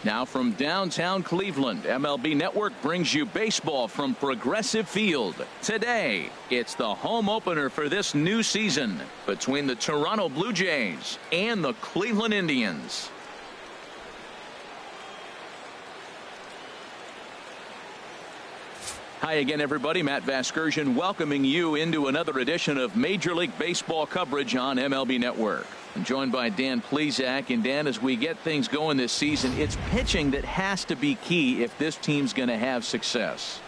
Now from downtown Cleveland, MLB Network brings you baseball from Progressive Field. Today, it's the home opener for this new season between the Toronto Blue Jays and the Cleveland Indians. Hi again, everybody. Matt Vasgersian welcoming you into another edition of Major League Baseball coverage on MLB Network. I'm joined by Dan Plesac. And Dan, as we get things going this season, it's pitching that has to be key if this team's going to have success.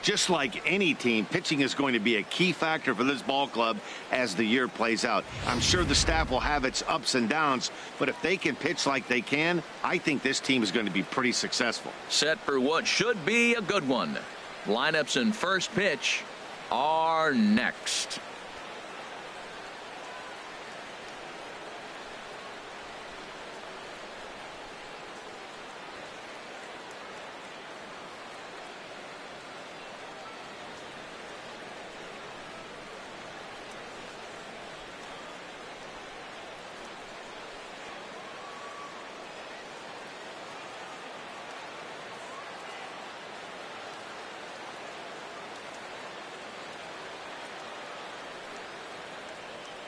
Just like any team, pitching is going to be a key factor for this ball club as the year plays out. I'm sure the staff will have its ups and downs, but if they can pitch like they can, I think this team is going to be pretty successful. Set for what should be a good one. Lineups and first pitch are next.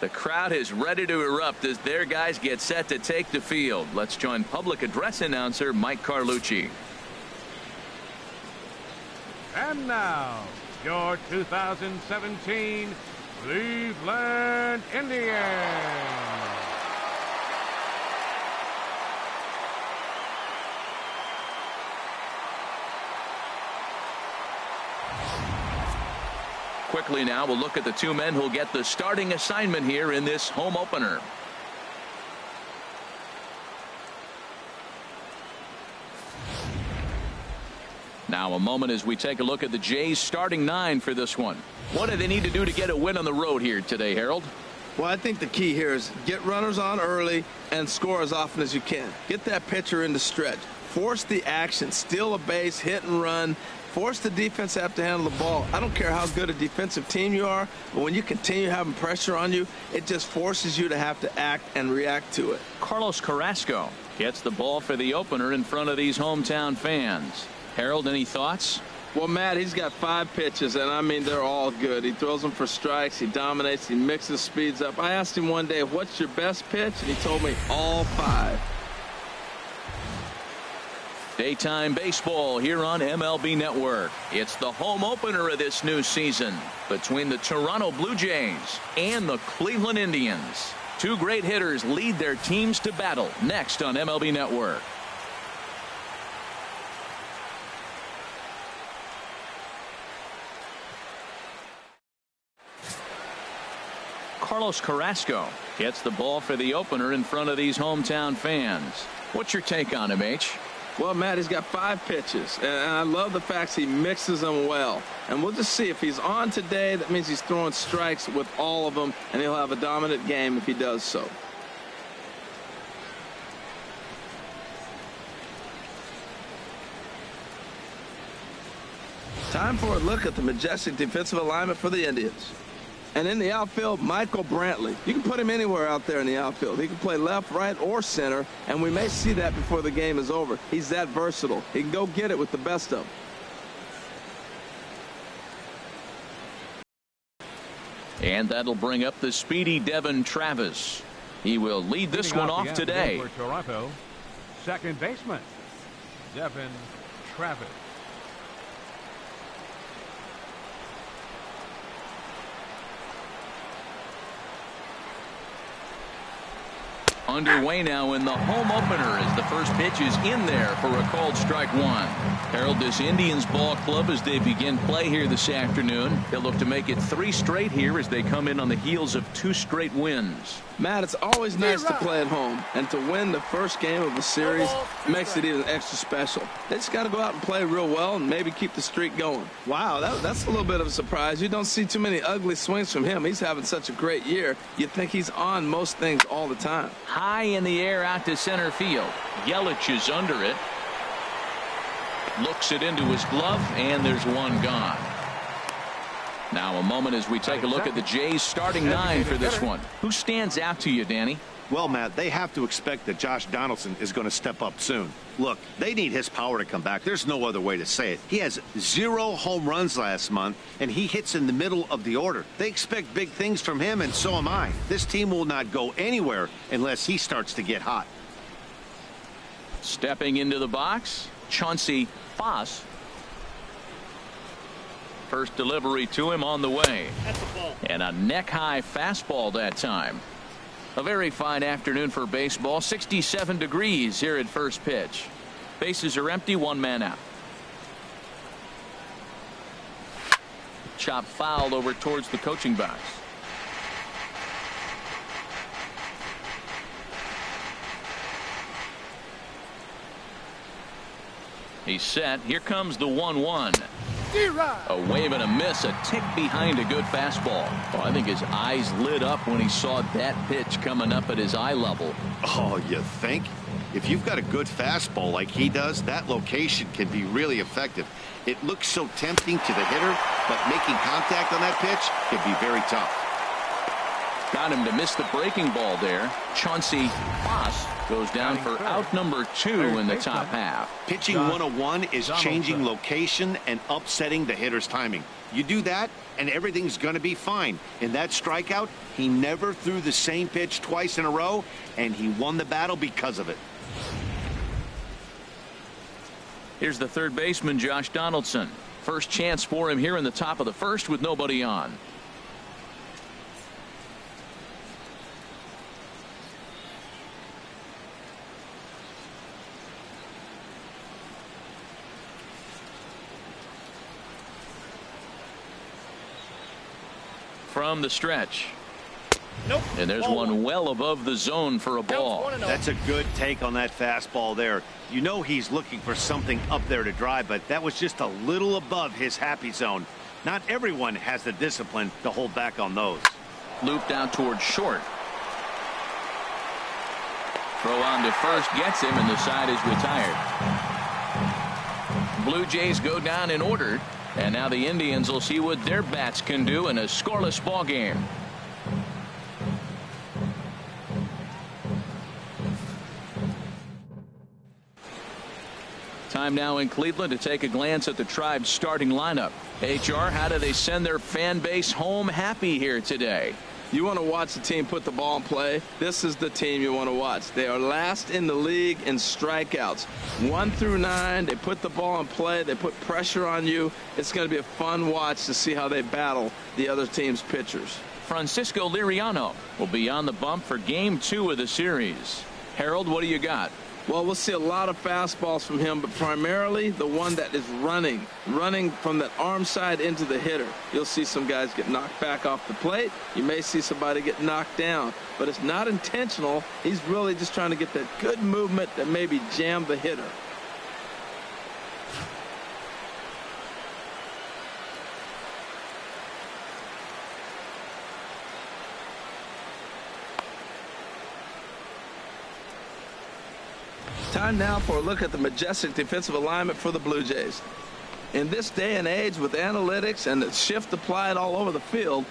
The crowd is ready to erupt as their guys get set to take the field. Let's join public address announcer Mike Carlucci. And now, your 2017 Cleveland Indians. Quickly now, we'll look at the two men who'll get the starting assignment here in this home opener. Now a moment as we take a look at the Jays starting nine for this one. What do they need to do to get a win on the road here today, Harold? Well, I think the key here is get runners on early and score as often as you can. Get that pitcher into stretch. Force the action, steal a base, hit and run. Force the defense to have to handle the ball. I don't care how good a defensive team you are, but when you continue having pressure on you, it just forces you to have to act and react to it. Carlos Carrasco gets the ball for the opener in front of these hometown fans. Harold, any thoughts? Well, Matt, he's got 5 pitches, and I mean, they're all good. He throws them for strikes. He dominates. He mixes speeds up. I asked him one day, what's your best pitch? And he told me all 5. Daytime baseball here on MLB Network. It's the home opener of this new season between the Toronto Blue Jays and the Cleveland Indians. Two great hitters lead their teams to battle next on MLB Network. Carlos Carrasco gets the ball for the opener in front of these hometown fans. What's your take on him, H? Well, Matt, he's got 5 pitches, and I love the fact he mixes them well. And we'll just see if he's on today. That means he's throwing strikes with all of them, and he'll have a dominant game if he does so. Time for a look at the majestic defensive alignment for the Indians. And in the outfield, Michael Brantley. You can put him anywhere out there in the outfield. He can play left, right, or center, and we may see that before the game is over. He's that versatile. He can go get it with the best of them. And that'll bring up the speedy Devon Travis. He will lead this one off today. For Toronto, second baseman, Devon Travis. Underway now in the home opener as the first pitch is in there for a called strike one. Harold, this Indians ball club, as they begin play here this afternoon, they'll look to make it 3 straight here as they come in on the heels of 2 straight wins. Matt, it's always nice to play at home, and to win the first game of a series makes it even extra special. They just got to go out and play real well and maybe keep the streak going. Wow, that's a little bit of a surprise. You don't see too many ugly swings from him. He's having such a great year. You'd think he's on most things all the time. High in the air out to center field. Yelich is under it. Looks it into his glove, and there's one gone. Now a moment as we take a look at the Jays starting 9 for this one. Who stands out to you, Danny? Well, Matt, they have to expect that Josh Donaldson is going to step up soon. Look, they need his power to come back. There's no other way to say it. He has 0 home runs last month, and he hits in the middle of the order. They expect big things from him, and so am I. This team will not go anywhere unless he starts to get hot. Stepping into the box, Chauncey Foss. First delivery to him on the way. And a neck-high fastball that time. A very fine afternoon for baseball. 67 degrees here at first pitch. Bases are empty, 1 man out. Chop foul over towards the coaching box. He's set. Here comes the 1-1. A wave and a miss, a tick behind a good fastball. Well, I think his eyes lit up when he saw that pitch coming up at his eye level. Oh, you think? If you've got a good fastball like he does, that location can be really effective. It looks so tempting to the hitter, but making contact on that pitch can be very tough. Got him to miss the breaking ball there. Chauncey Foss goes down for out number 2 in the top half. Pitching 101 is changing location and upsetting the hitter's timing. You do that, and everything's going to be fine. In that strikeout, he never threw the same pitch twice in a row, and he won the battle because of it. Here's the third baseman, Josh Donaldson. First chance for him here in the top of the first with nobody on. From the stretch. Nope. And there's one well above the zone for a ball. That's a good take on that fastball there. You know he's looking for something up there to drive, but that was just a little above his happy zone. Not everyone has the discipline to hold back on those. Looped out towards short. Throw on to first gets him, and the side is retired. Blue Jays go down in order. And now the Indians will see what their bats can do in a scoreless ball game. Time now in Cleveland to take a glance at the Tribe's starting lineup. HR, how do they send their fan base home happy here today? You want to watch the team put the ball in play. This is the team you want to watch. They are last in the league in strikeouts. 1 through 9. They put the ball in play. They put pressure on you. It's going to be a fun watch to see how they battle the other team's pitchers. Francisco Liriano will be on the bump for game 2 of the series. Harold, what do you got? Well, we'll see a lot of fastballs from him, but primarily the one that is running from that arm side into the hitter. You'll see some guys get knocked back off the plate. You may see somebody get knocked down, but it's not intentional. He's really just trying to get that good movement that maybe jam the hitter. Time now for a look at the majestic defensive alignment for the Blue Jays. In this day and age with analytics and the shift applied all over the field,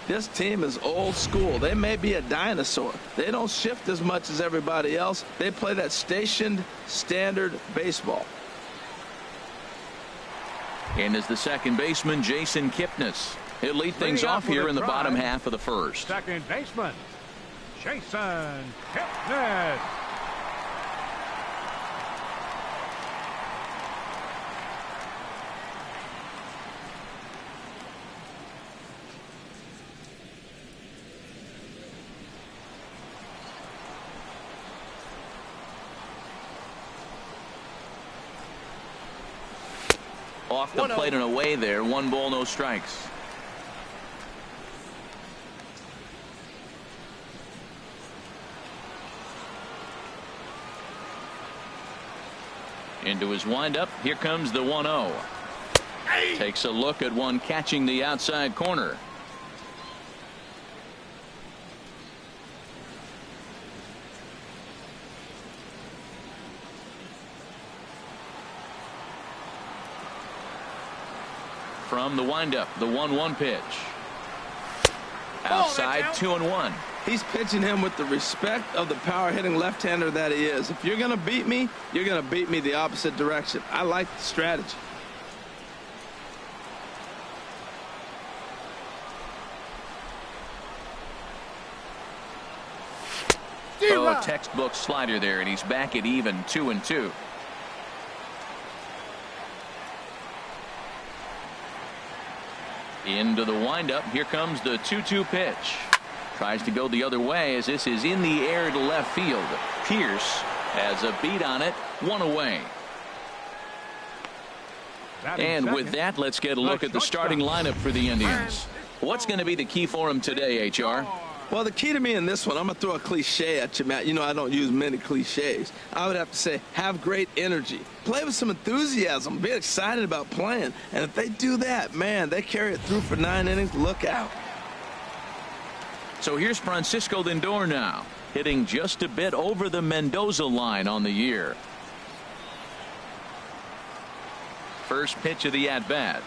this team is old school. They may be a dinosaur. They don't shift as much as everybody else. They play that stationed standard baseball. And as the second baseman, Jason Kipnis. He'll lead things off here in the bottom half of the first. Second baseman, Jason Kipnis. Off the plate and away there. 1 ball, no strikes. Into his windup. Here comes the 1-0. Takes a look at one catching the outside corner. From the windup, the 1-1 pitch. Outside, 2-1. He's pitching him with the respect of the power-hitting left-hander that he is. If you're going to beat me, you're going to beat me the opposite direction. I like the strategy. Oh, textbook slider there, and he's back at even 2-2. Into the windup. Here comes the 2-2 pitch. Tries to go the other way as this is in the air to left field. Pierce has a beat on it. One away. And with that, let's get a look at the starting lineup for the Indians. What's going to be the key for him today, HR? Well, the key to me in this one, I'm going to throw a cliche at you, Matt. You know I don't use many cliches. I would have to say have great energy. Play with some enthusiasm. Be excited about playing. And if they do that, man, they carry it through for 9 innings. Look out. So here's Francisco Lindor now, hitting just a bit over the Mendoza line on the year. First pitch of the at-bat.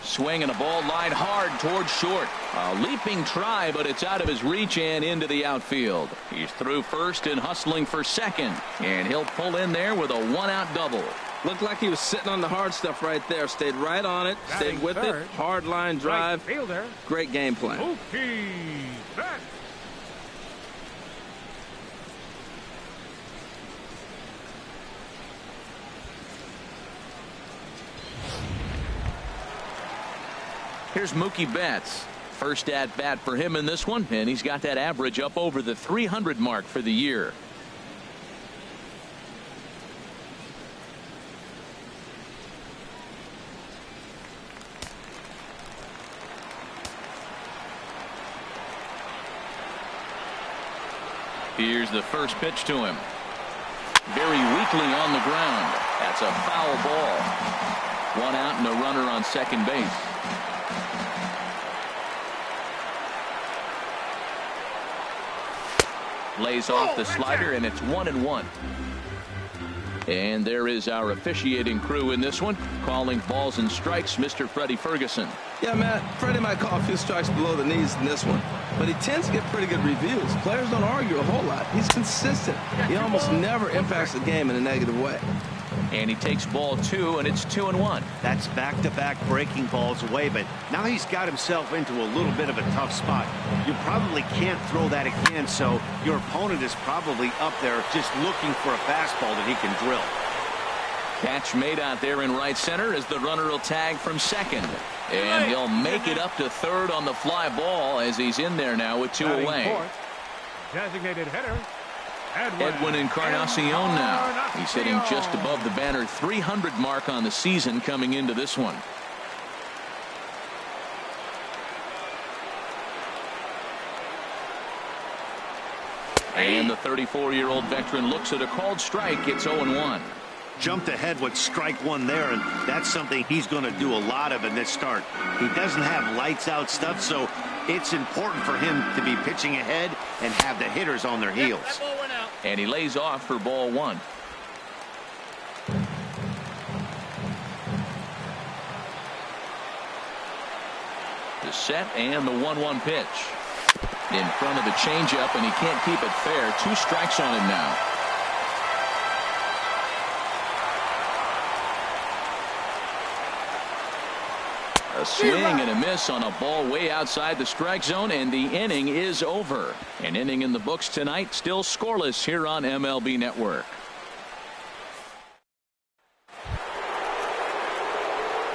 Swing and a ball line hard towards short. A leaping try, but it's out of his reach and into the outfield. He's through first and hustling for second, and he'll pull in there with a 1-out double. Looked like he was sitting on the hard stuff right there. Stayed right on it. Stayed with it. Hard line drive. Great game plan. Mookie Betts. Here's Mookie Betts. First at bat for him in this one, and he's got that average up over the 300 mark for the year. Here's the first pitch to him. Very weakly on the ground. That's a foul ball. 1 out and a runner on second base. Lays off the slider, and it's 1-1. And there is our officiating crew in this one, calling balls and strikes, Mr. Freddie Ferguson. Yeah, Matt, Freddie might call a few strikes below the knees in this one, but he tends to get pretty good reviews. Players don't argue a whole lot. He's consistent. He almost never impacts the game in a negative way. And he takes ball 2, and it's 2-1. That's back-to-back breaking balls away, but now he's got himself into a little bit of a tough spot. You probably can't throw that again, so your opponent is probably up there just looking for a fastball that he can drill. Catch made out there in right center as the runner will tag from second. And he'll make it up to third on the fly ball as he's in there now with 2 away. Designated hitter, Edwin Encarnacion now. He's hitting just above the banner 300 mark on the season coming into this one. And the 34-year-old veteran looks at a called strike. It's 0-1. Jumped ahead with strike 1 there, and that's something he's going to do a lot of in this start. He doesn't have lights out stuff, so it's important for him to be pitching ahead and have the hitters on their heels. And he lays off for ball 1. The set and the 1-1 pitch. In front of the changeup, and he can't keep it fair. 2 strikes on him now. A swing and a miss on a ball way outside the strike zone, and the inning is over. An inning in the books tonight, still scoreless here on MLB Network.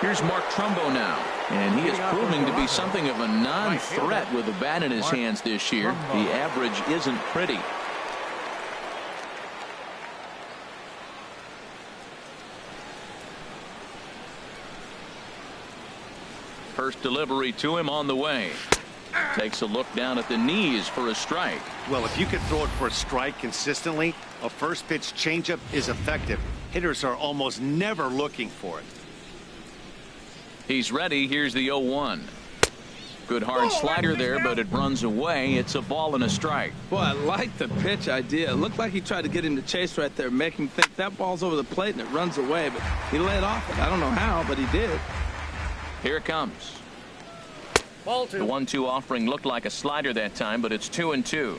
Here's Mark Trumbo now, and he is proving to be something of a non-threat with the bat in his hands this year. The average isn't pretty. First delivery to him on the way. Takes a look down at the knees for a strike. Well, if you can throw it for a strike consistently, a first pitch changeup is effective. Hitters are almost never looking for it. He's ready. Here's the 0-1. Good hard slider there, but it runs away. It's a ball and a strike. Boy, I like the pitch idea. It looked like he tried to get him to chase right there, make him think that ball's over the plate and it runs away, but he laid off it. I don't know how, but he did. Here it comes. Ball 2. The 1-2 offering looked like a slider that time, but it's 2-2.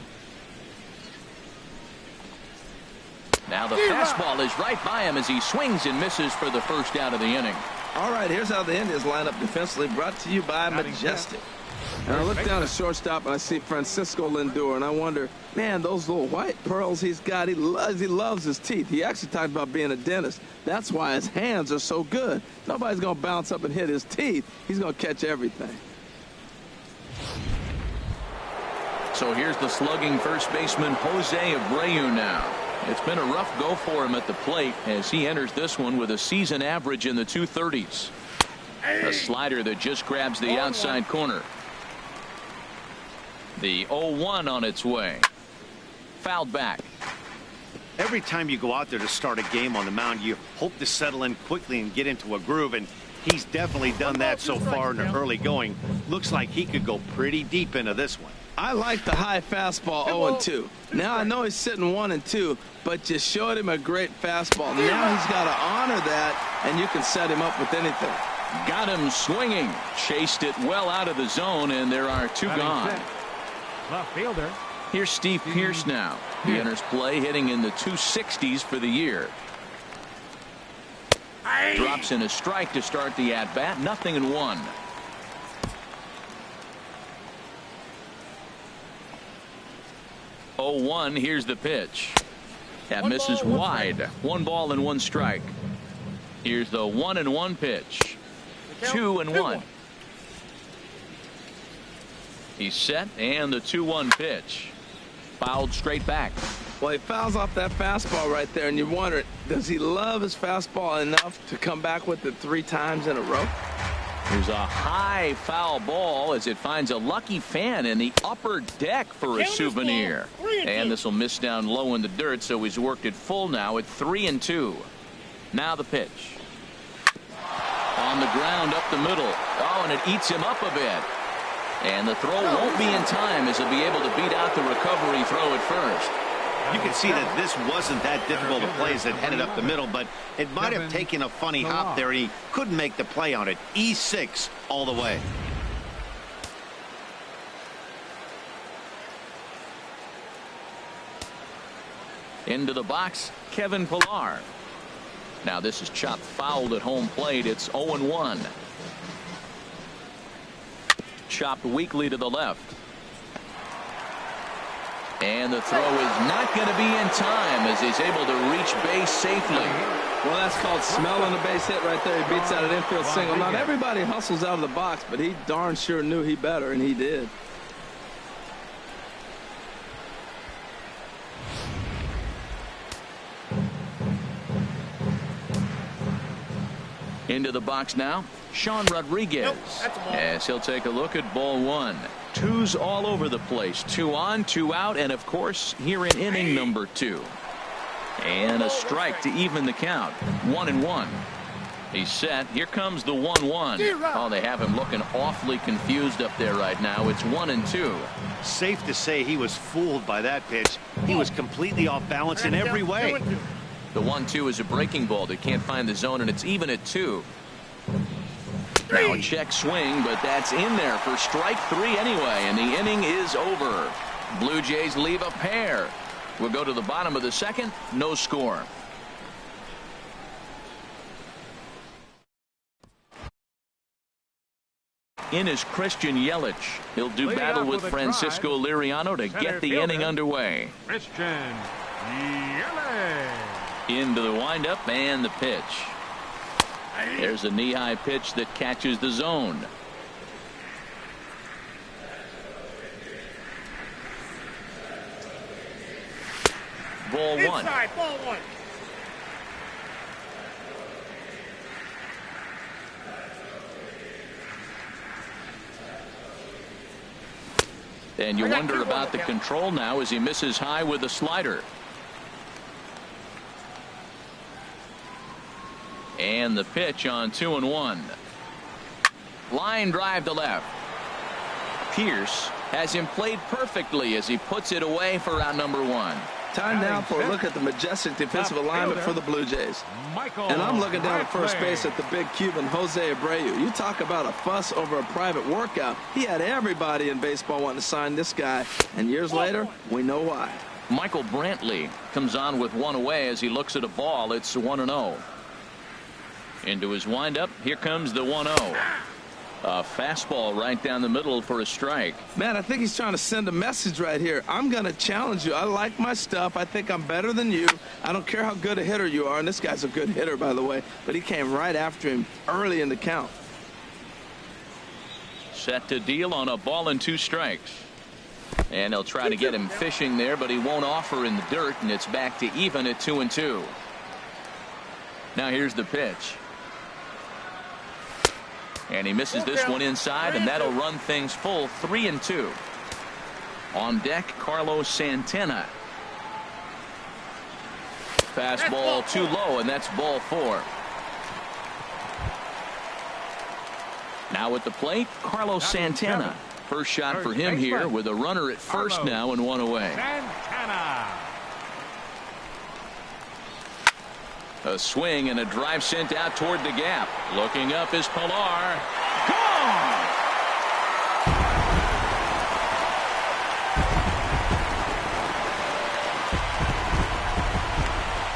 Now the fastball is right by him as he swings and misses for the first out of the inning. All right, here's how the Indians line up defensively, brought to you by Majestic. And I look down at shortstop and I see Francisco Lindor, and I wonder, man, those little white pearls he's got, he loves his teeth. He actually talked about being a dentist. That's why his hands are so good. Nobody's going to bounce up and hit his teeth. He's going to catch everything. So here's the slugging first baseman Jose Abreu now. It's been a rough go for him at the plate as he enters this one with a season average in the 230s. A slider that just grabs the outside corner. The 0-1 on its way. Fouled back. Every time you go out there to start a game on the mound, you hope to settle in quickly and get into a groove, and he's definitely done that so far in the early going. Looks like he could go pretty deep into this one. I like the high fastball 0-2. Now I know he's sitting 1-2, but you showed him a great fastball. Now he's got to honor that, and you can set him up with anything. Got him swinging. Chased it well out of the zone, and there are 2 gone. Left fielder. Here's Steve Pearce now. He enters play hitting in the 260s for the year. Drops in a strike to start the at-bat. 0-1. Oh, 1. Here's the pitch. That misses wide. 1 ball and 1 strike. Here's the 1-1 pitch. 2-1. He's set, and the 2-1 pitch. Fouled straight back. Well, he fouls off that fastball right there, and you wonder, does he love his fastball enough to come back with it 3 times in a row? There's a high foul ball as it finds a lucky fan in the upper deck for a souvenir. And this will miss down low in the dirt, so he's worked it full now at 3-2. Now the pitch. On the ground up the middle. Oh, and it eats him up a bit. And the throw won't be in time as he'll be able to beat out the recovery throw at first. You can see that this wasn't that difficult a play as it headed up the middle, but it might have taken a funny hop there, and he couldn't make the play on it. E6 all the way. Into the box, Kevin Pillar. Now this is chopped fouled at home plate. It's 0-1. Chopped weakly to the left. And the throw is not going to be in time as he's able to reach base safely. Well, that's called smelling a base hit right there. He beats out an infield single. Not everybody hustles out of the box, but he darn sure knew he better, and he did. Into the box now, Sean Rodriguez. As he'll take a look at ball 1. 2's all over the place. 2 on, 2 out, and of course here in inning number 2. And a strike to even the count. 1-1. He's set. Here comes the 1-1. Oh, they have him looking awfully confused up there right now. It's 1-2. Safe to say he was fooled by that pitch. He was completely off balance in every way. The 1-2 is a breaking ball that can't find the zone, and it's even at 2. Now a check swing, but that's in there for strike 3 anyway, and the inning is over. Blue Jays leave a pair. We'll go to the bottom of the second. No score. In is Christian Yelich. He'll do battle with Francisco Liriano to get the inning underway. Christian Yelich. Into the windup and the pitch. There's a knee-high pitch that catches the zone. Ball 1. Inside, ball 1. And you wonder about the control now as he misses high with a slider. And the pitch on 2-1. Line drive to left. Pearce has him played perfectly as he puts it away for out number 1. Time now for a look at the majestic defensive alignment for the Blue Jays. And I'm looking down at first base at the big Cuban, Jose Abreu. You talk about a fuss over a private workout. He had everybody in baseball wanting to sign this guy. And years later, we know why. Michael Brantley comes on with one away as he looks at a ball. It's 1-0. Into his windup. Here comes the 1-0. A fastball right down the middle for a strike. Man, I think he's trying to send a message right here. I'm going to challenge you. I like my stuff. I think I'm better than you. I don't care how good a hitter you are. And this guy's a good hitter, by the way. But he came right after him early in the count. Set to deal on a ball and 2 strikes. And they'll try to get him fishing there, but he won't offer in the dirt, and it's back to even at 2-2. Now here's the pitch. And he misses this one inside, and that'll run things full 3-2. On deck, Carlos Santana. Fastball too low, and that's ball 4. Now at the plate, Carlos Santana. First shot for him here with a runner at first now and 1 away. Santana. A swing and a drive sent out toward the gap. Looking up is Pilar. Gone!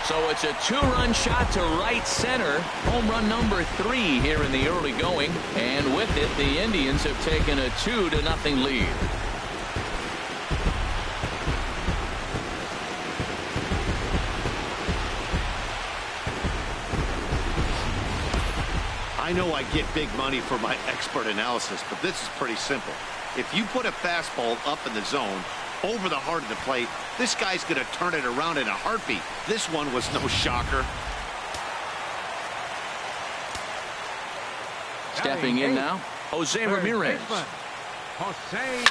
So it's a 2-run shot to right center. Home run number 3 here in the early going. And with it, the Indians have taken a 2-0 lead. I know I get big money for my expert analysis, but this is pretty simple. If you put a fastball up in the zone over the heart of the plate, this guy's going to turn it around in a heartbeat. This one was no shocker. Stepping in now, Jose Ramirez. Jose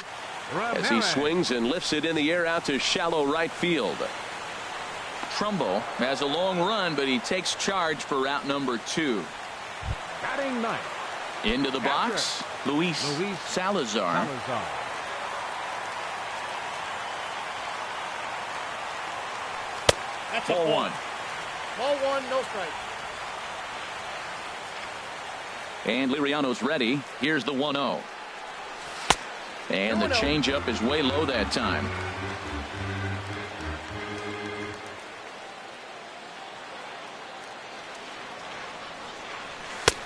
Ramirez. As he swings and lifts it in the air out to shallow right field. Trumbo has a long run, but he takes charge for out number 2. Batting ninth. Into the box, Luis Salazar. That's Ball 1. Ball 1, no strike. And Liriano's ready. Here's the 1-0. And the changeup is way low that time.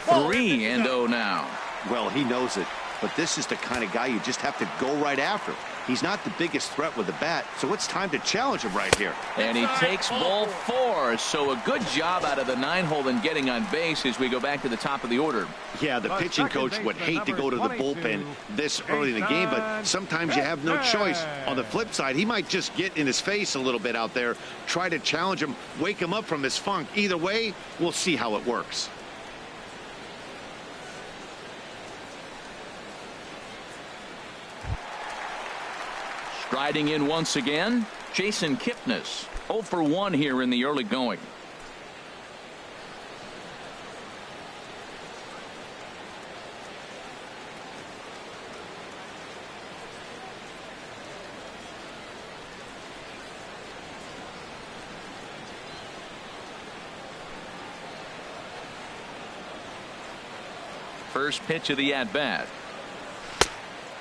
3-0 now. Well, he knows it, but this is the kind of guy you just have to go right after. He's not the biggest threat with the bat, so it's time to challenge him right here. And he takes ball 4, so a good job out of the 9-hole in getting on base as we go back to the top of the order. Yeah, the pitching coach would hate to go to the bullpen this early in the game, but sometimes you have no choice. On the flip side, he might just get in his face a little bit out there, try to challenge him, wake him up from his funk. Either way, we'll see how it works. Striding in once again, Jason Kipnis. 0 for 1 here in the early going. First pitch of the at-bat.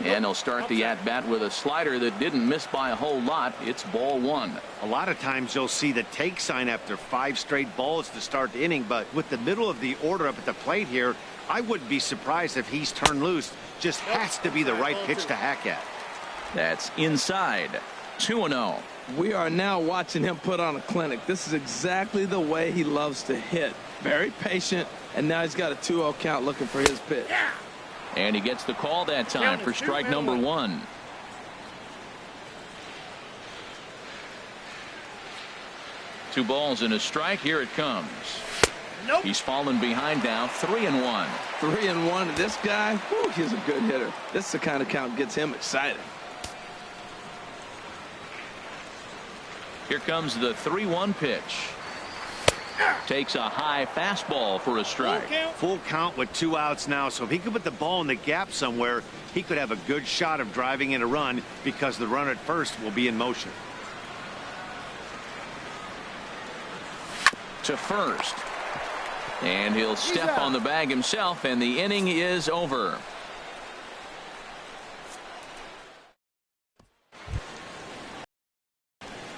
And he'll start the at-bat with a slider that didn't miss by a whole lot. It's ball 1. A lot of times you'll see the take sign after 5 straight balls to start the inning, but with the middle of the order up at the plate here, I wouldn't be surprised if he's turned loose. Just has to be the right pitch to hack at. That's inside. 2-0. We are now watching him put on a clinic. This is exactly the way he loves to hit. Very patient, and now he's got a 2-0 count looking for his pitch. And he gets the call that time for strike number 1. Two balls and a strike. Here it comes. Nope. He's fallen behind now. 3-1. 3-1. This guy, whew, he's a good hitter. This is the kind of count gets him excited. Here comes the 3-1 pitch. Takes a high fastball for a strike. Full count with 2 outs now, so if he could put the ball in the gap somewhere, he could have a good shot of driving in a run because the runner at first will be in motion. to first. And he'll step on the bag himself, and the inning is over.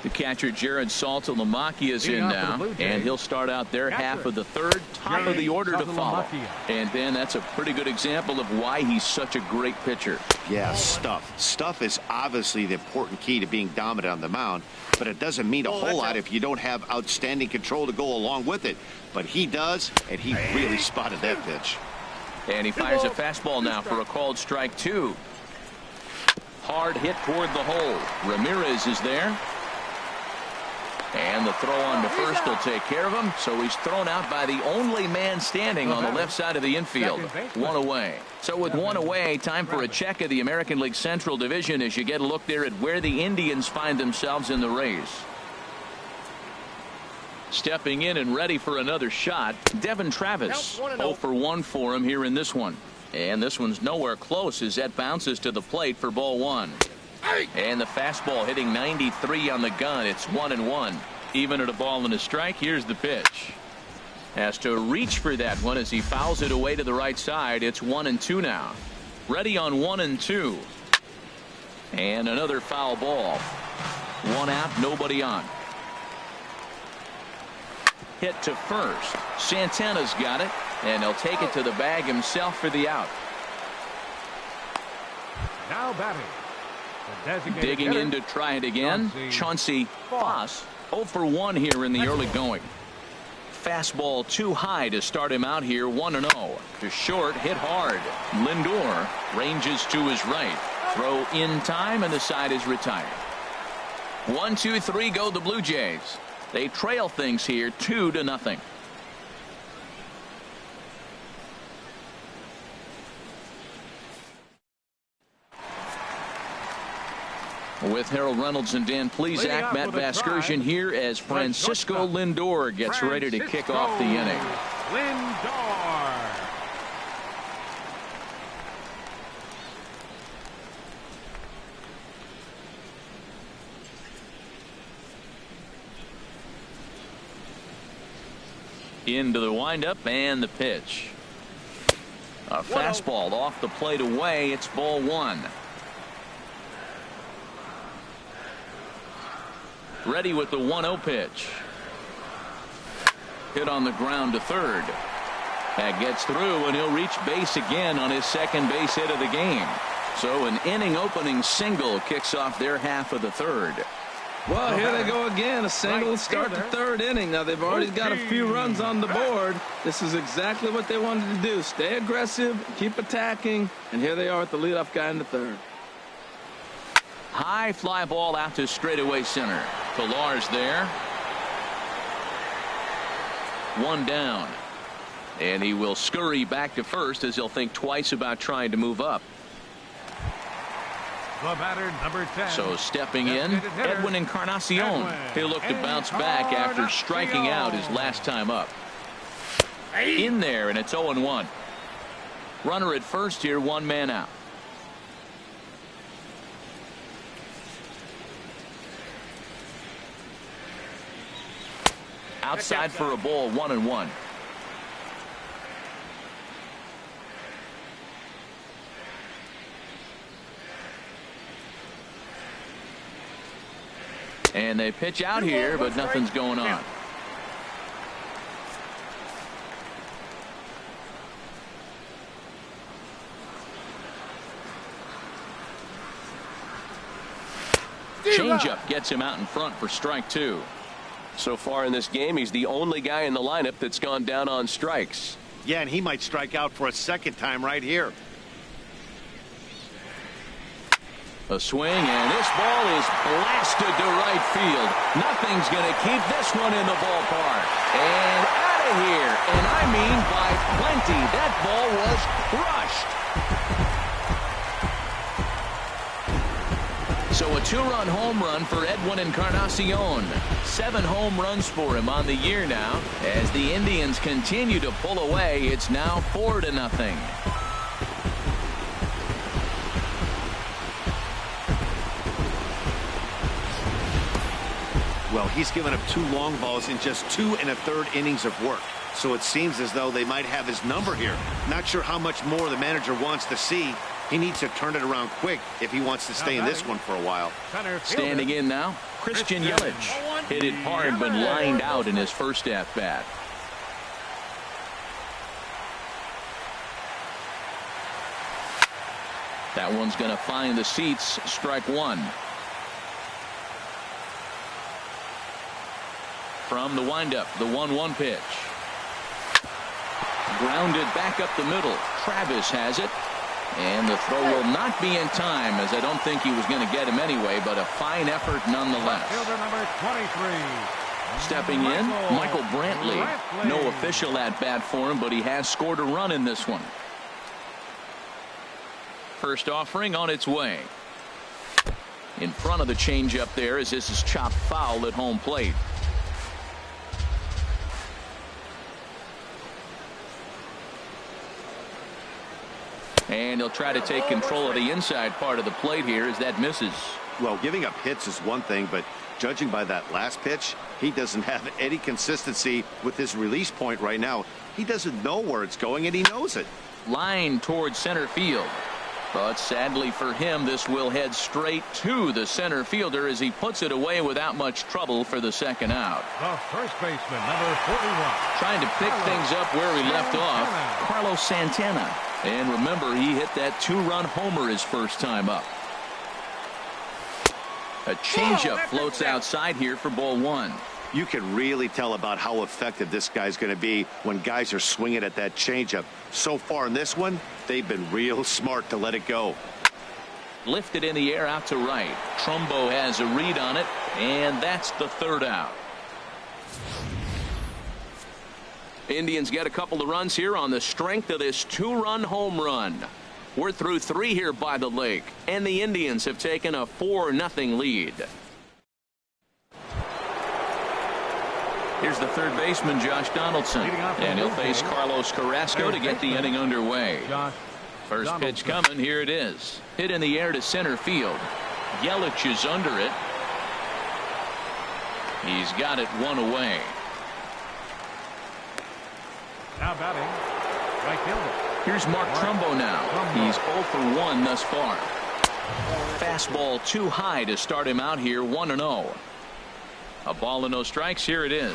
The catcher Jared Saltalamacchia is in now, and he'll start out their half of the third, top of the order to follow. And Ben, that's a pretty good example of why he's such a great pitcher. Yeah, stuff. Stuff is obviously the important key to being dominant on the mound, but it doesn't mean a whole lot if you don't have outstanding control to go along with it. But he does, and he really spotted that pitch. And he fires a fastball now for a called strike 2. Hard hit toward the hole. Ramirez is there. And the throw on to first will take care of him. So he's thrown out by the only man standing on the left side of the infield. One away. So with one away, time for a check of the American League Central Division as you get a look there at where the Indians find themselves in the race. Stepping in and ready for another shot, Devin Travis. 0 for 1 for him here in this one. And this one's nowhere close as that bounces to the plate for ball 1. And the fastball hitting 93 on the gun. It's 1-1. Even at a ball and a strike. Here's the pitch. Has to reach for that one as he fouls it away to the right side. It's 1-2 now. Ready on 1-2. And another foul ball. One out, nobody on. Hit to first. Santana's got it, and he'll take it to the bag himself for the out. Now batting. Digging in to try it again, Chauncey Foss. 0 for 1 here in the early going. Fastball too high to start him out here. 1-0. To short, hit hard. Lindor ranges to his right. Throw in time, and the side is retired. 1-2-3 go the Blue Jays. They trail things here 2-0. With Harold Reynolds and Dan Plesac, Matt Vasgersian here as Francisco Lindor gets ready to kick off the inning. Lindor. Into the windup and the pitch. A fastball off the plate away. It's ball 1. Ready with the 1-0 pitch. Hit on the ground to third. That gets through, and he'll reach base again on his second base hit of the game. So an inning opening single kicks off their half of the third. Well, here they go again. A single to start the third inning. Now they've already got a few runs on the board. This is exactly what they wanted to do. Stay aggressive, keep attacking, and here they are with the leadoff guy in the third. High fly ball out to straightaway center. Pilar's there. One down. And he will scurry back to first as he'll think twice about trying to move up. The batter, number 10. So stepping in, Edwin Encarnacion. He'll look to bounce back after striking out his last time up. In there, and it's 0-1. Runner at first here, one man out. Outside for a ball, 1-1. And they pitch out here, but nothing's going on. Changeup gets him out in front for strike 2. So far in this game, he's the only guy in the lineup that's gone down on strikes. Yeah, and he might strike out for a second time right here. A swing, and this ball is blasted to right field. Nothing's going to keep this one in the ballpark. And out of here. And I mean by plenty. That ball was crushed. So a 2-run home run for Edwin Encarnacion. 7 home runs for him on the year now. As the Indians continue to pull away, it's now 4-0. Well, he's given up 2 long balls in just 2 1/3 innings of work. So it seems as though they might have his number here. Not sure how much more the manager wants to see. He needs to turn it around quick if he wants to stay in this one for a while. Standing in now, Christian Yelich. Hit it hard but lined out in his first at-bat. That one's going to find the seats. Strike 1. From the windup, the 1-1 pitch. Grounded back up the middle. Travis has it. And the throw will not be in time, as I don't think he was going to get him anyway, but a fine effort nonetheless. Fielder number 23. Stepping in, Michael Brantley. No official at-bat for him, but he has scored a run in this one. First offering on its way. In front of the changeup there, as this is chopped foul at home plate. And he'll try to take control of the inside part of the plate here as that misses. Well, giving up hits is one thing, but judging by that last pitch, he doesn't have any consistency with his release point right now. He doesn't know where it's going, and he knows it. Line towards center field. But sadly for him, this will head straight to the center fielder as he puts it away without much trouble for the second out. The first baseman, number 41. Trying to pick things up where he left off, Carlos Santana. And remember, he hit that 2-run homer his first time up. A changeup floats outside here for ball 1. You can really tell about how effective this guy's going to be when guys are swinging at that changeup. So far in this one, they've been real smart to let it go. Lifted in the air out to right. Trumbo has a read on it, and that's the third out. Indians get a couple of runs here on the strength of this 2-run home run. We're through 3 here by the lake, and the Indians have taken a 4-0 lead. Here's the third baseman, Josh Donaldson, and he'll face Carlos Carrasco to get the inning underway. First pitch coming. Here it is. Hit in the air to center field. Yelich is under it. He's got it 1 away. Now batting, right fielder. Here's Mark Trumbo now. He's 0 for 1 thus far. Fastball too high to start him out here, 1-0. A ball and no strikes. Here it is.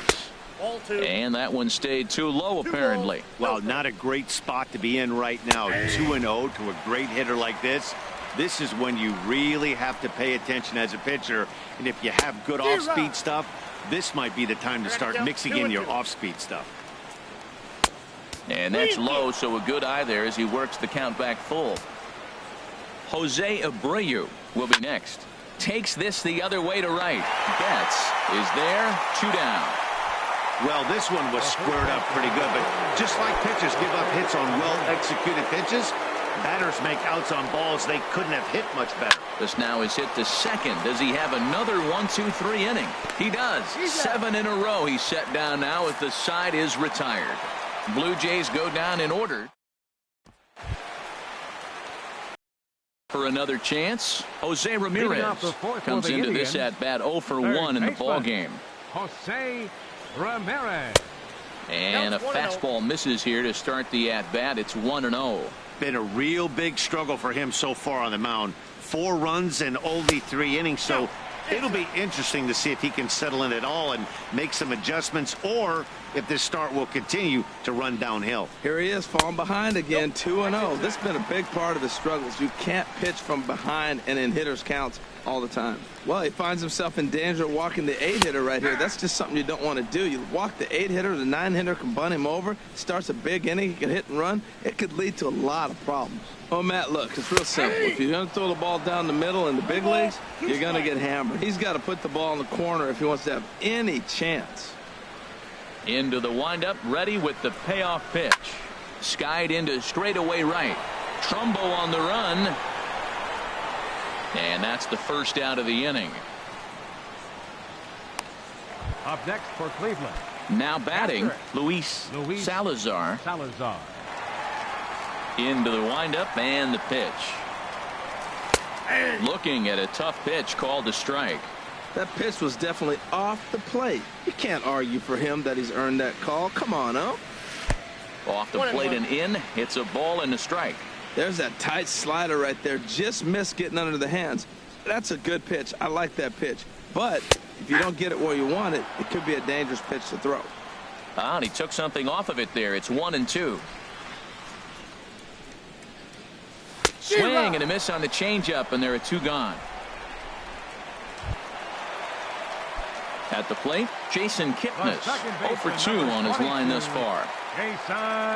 Ball 2. And that one stayed too low apparently. Well, not a great spot to be in right now. 2-0 to a great hitter like this. This is when you really have to pay attention as a pitcher. And if you have good off-speed stuff, this might be the time to start mixing in your off-speed stuff. And that's low, so a good eye there as he works the count back full. Jose Abreu will be next. Takes this the other way to right. Betts is there. 2 down. Well, this one was squared up pretty good, but just like pitchers give up hits on well-executed pitches, batters make outs on balls they couldn't have hit much better. This now is hit to second. Does he have another 1-2-3 inning? He does. 7 in a row he's set down now as the side is retired. Blue Jays go down in order. For another chance, Jose Ramirez comes into this at bat 0 for 1 in the ball game. Jose Ramirez. And a fastball misses here to start the at bat. It's 1-0. Been a real big struggle for him so far on the mound. 4 runs in only 3 innings, so it'll be interesting to see if he can settle in at all and make some adjustments, or if this start will continue to run downhill. Here he is, falling behind again, 2-0. This has been a big part of his struggles. You can't pitch from behind and in hitters' counts all the time. Well, he finds himself in danger of walking the 8-hitter right here. That's just something you don't want to do. You walk the 8-hitter, the 9-hitter can bunt him over, starts a big inning, he can hit and run. It could lead to a lot of problems. Oh, Matt, look, it's real simple. If you're going to throw the ball down the middle in the big leagues, you're going to get hammered. He's got to put the ball in the corner if he wants to have any chance. Into the windup, ready with the payoff pitch. Skied into straightaway right. Trumbo on the run. And that's the first out of the inning. Up next for Cleveland. Now batting, Luis Salazar. Into the windup and the pitch. Looking at a tough pitch called a strike. That pitch was definitely off the plate. You can't argue for him that he's earned that call. Come on, oh. Off the plate and in. It's a ball and a strike. There's that tight slider right there. Just missed getting under the hands. That's a good pitch. I like that pitch. But if you don't get it where you want it, it could be a dangerous pitch to throw. And he took something off of it there. It's 1-2. Swing and a miss on the changeup, and there are 2 gone. At the plate, Jason Kipnis, 0 for 2 on his line thus far.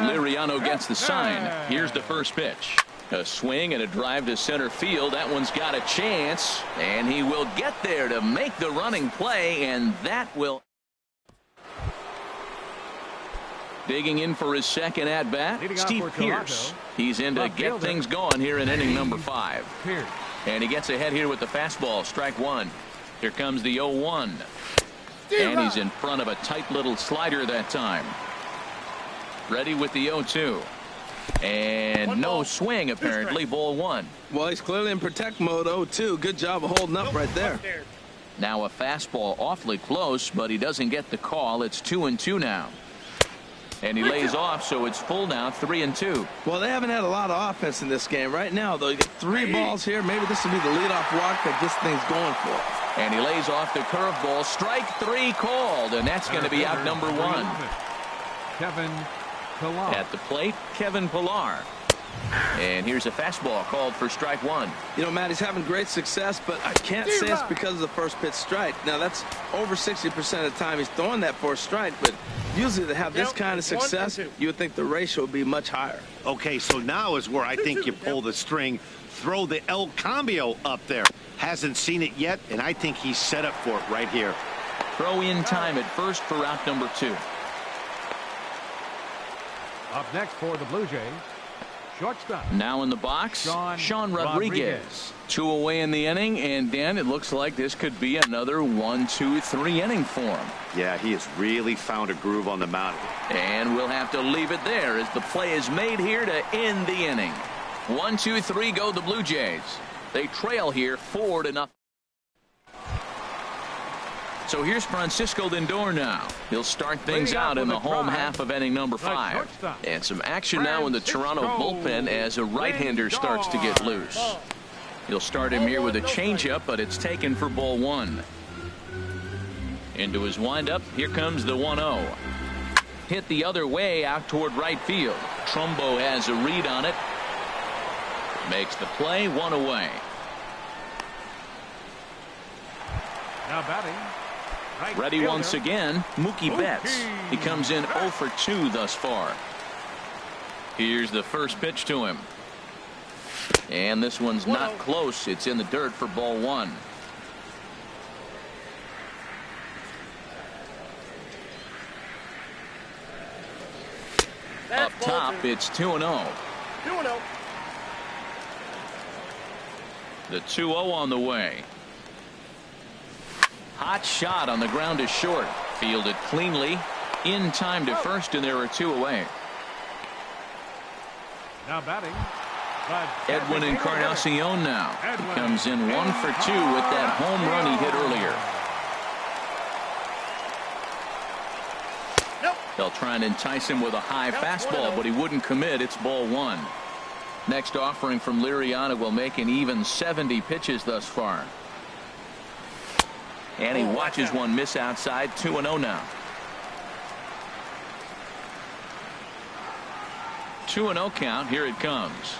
Liriano gets the sign. Here's the first pitch. A swing and a drive to center field. That one's got a chance, and he will get there to make the running play, and that will. Digging in for his second at-bat, Steve Pearce. He's in to get things going here in inning number 5. And he gets ahead here with the fastball, strike 1. Here comes the 0-1. And he's in front of a tight little slider that time. Ready with the 0-2. And no swing, apparently. Ball 1. Well, he's clearly in protect mode. 0-2. Good job of holding up right there. Now a fastball awfully close, but he doesn't get the call. It's 2-2 now. And he lays off, so it's full now, 3-2. Well, they haven't had a lot of offense in this game. Right now, though, you get 3 balls here. Maybe this will be the leadoff walk that gets things going for him. And he lays off the curveball. Strike 3 called, and that's going to be out number 1. Kevin Pillar. At the plate, Kevin Pillar. And here's a fastball called for strike 1. You know, Matt, he's having great success, but I can't say it's because of the first pitch strike. Now, that's over 60% of the time he's throwing that for a strike, but usually to have this kind of success, you would think the ratio would be much higher. Okay, so now is where I think you pull the string, throw the El Cambio up there. Hasn't seen it yet, and I think he's set up for it right here. Throw in time at first for out number 2. Up next for the Blue Jays, shortstop. Now in the box, Sean Rodriguez. 2 away in the inning, and Dan, it looks like this could be another 1-2-3 inning for him. Yeah, he has really found a groove on the mound. And we'll have to leave it there as the play is made here to end the inning. 1-2-3 go the Blue Jays. They trail here 4-0. So here's Francisco Lindor now. He'll start things out in the home half of inning number 5. And some action now in the Toronto bullpen as a right-hander starts to get loose. He'll start him here with a changeup, but it's taken for ball 1. Into his windup, here comes the 1-0. Hit the other way out toward right field. Trumbo has a read on it. Makes the play, 1 away. Now batting. Ready once again, Mookie Betts. He comes in 0 for 2 thus far. Here's the first pitch to him. And this one's not close. It's in the dirt for ball 1. Up top, it's 2-0. 2-0. The 2-0 on the way. Hot shot on the ground is short. Fielded cleanly. In time to first, and there are 2 away. Now batting. Edwin Encarnacion now. He comes in 1 for 2 with that home run he hit earlier. They'll try and entice him with a high fastball, but he wouldn't commit. It's ball 1. Next offering from Liriano will make an even 70 pitches thus far. And he watches one miss outside. 2-0 now. 2-0 count. Here it comes.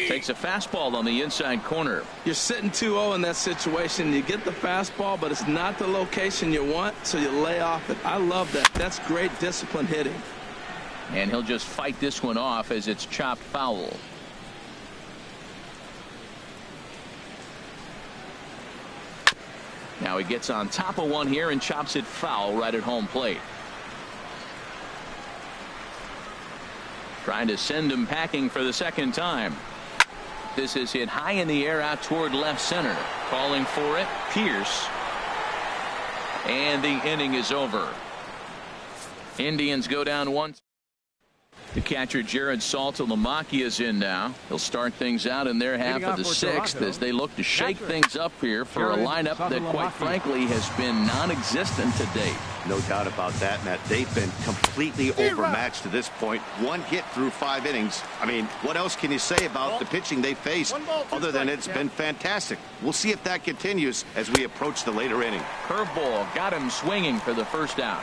Takes a fastball on the inside corner. You're sitting 2-0 in that situation. You get the fastball, but it's not the location you want, so you lay off it. I love that. That's great discipline hitting. And he'll just fight this one off as it's chopped foul. Now he gets on top of one here and chops it foul right at home plate. Trying to send him packing for the second time. This is hit high in the air out toward left center. Calling for it, Pearce. And the inning is over. Indians go down 1. The catcher Jared Saltalamacchia is in now. He'll start things out in their half of the sixth as they look to shake things up here for a lineup that, quite frankly, has been non-existent to date. No doubt about that, Matt. They've been completely overmatched to this point. One hit through 5 innings. I mean, what else can you say about the pitching they faced other than it's been fantastic? We'll see if that continues as we approach the later inning. Curveball got him swinging for the first out.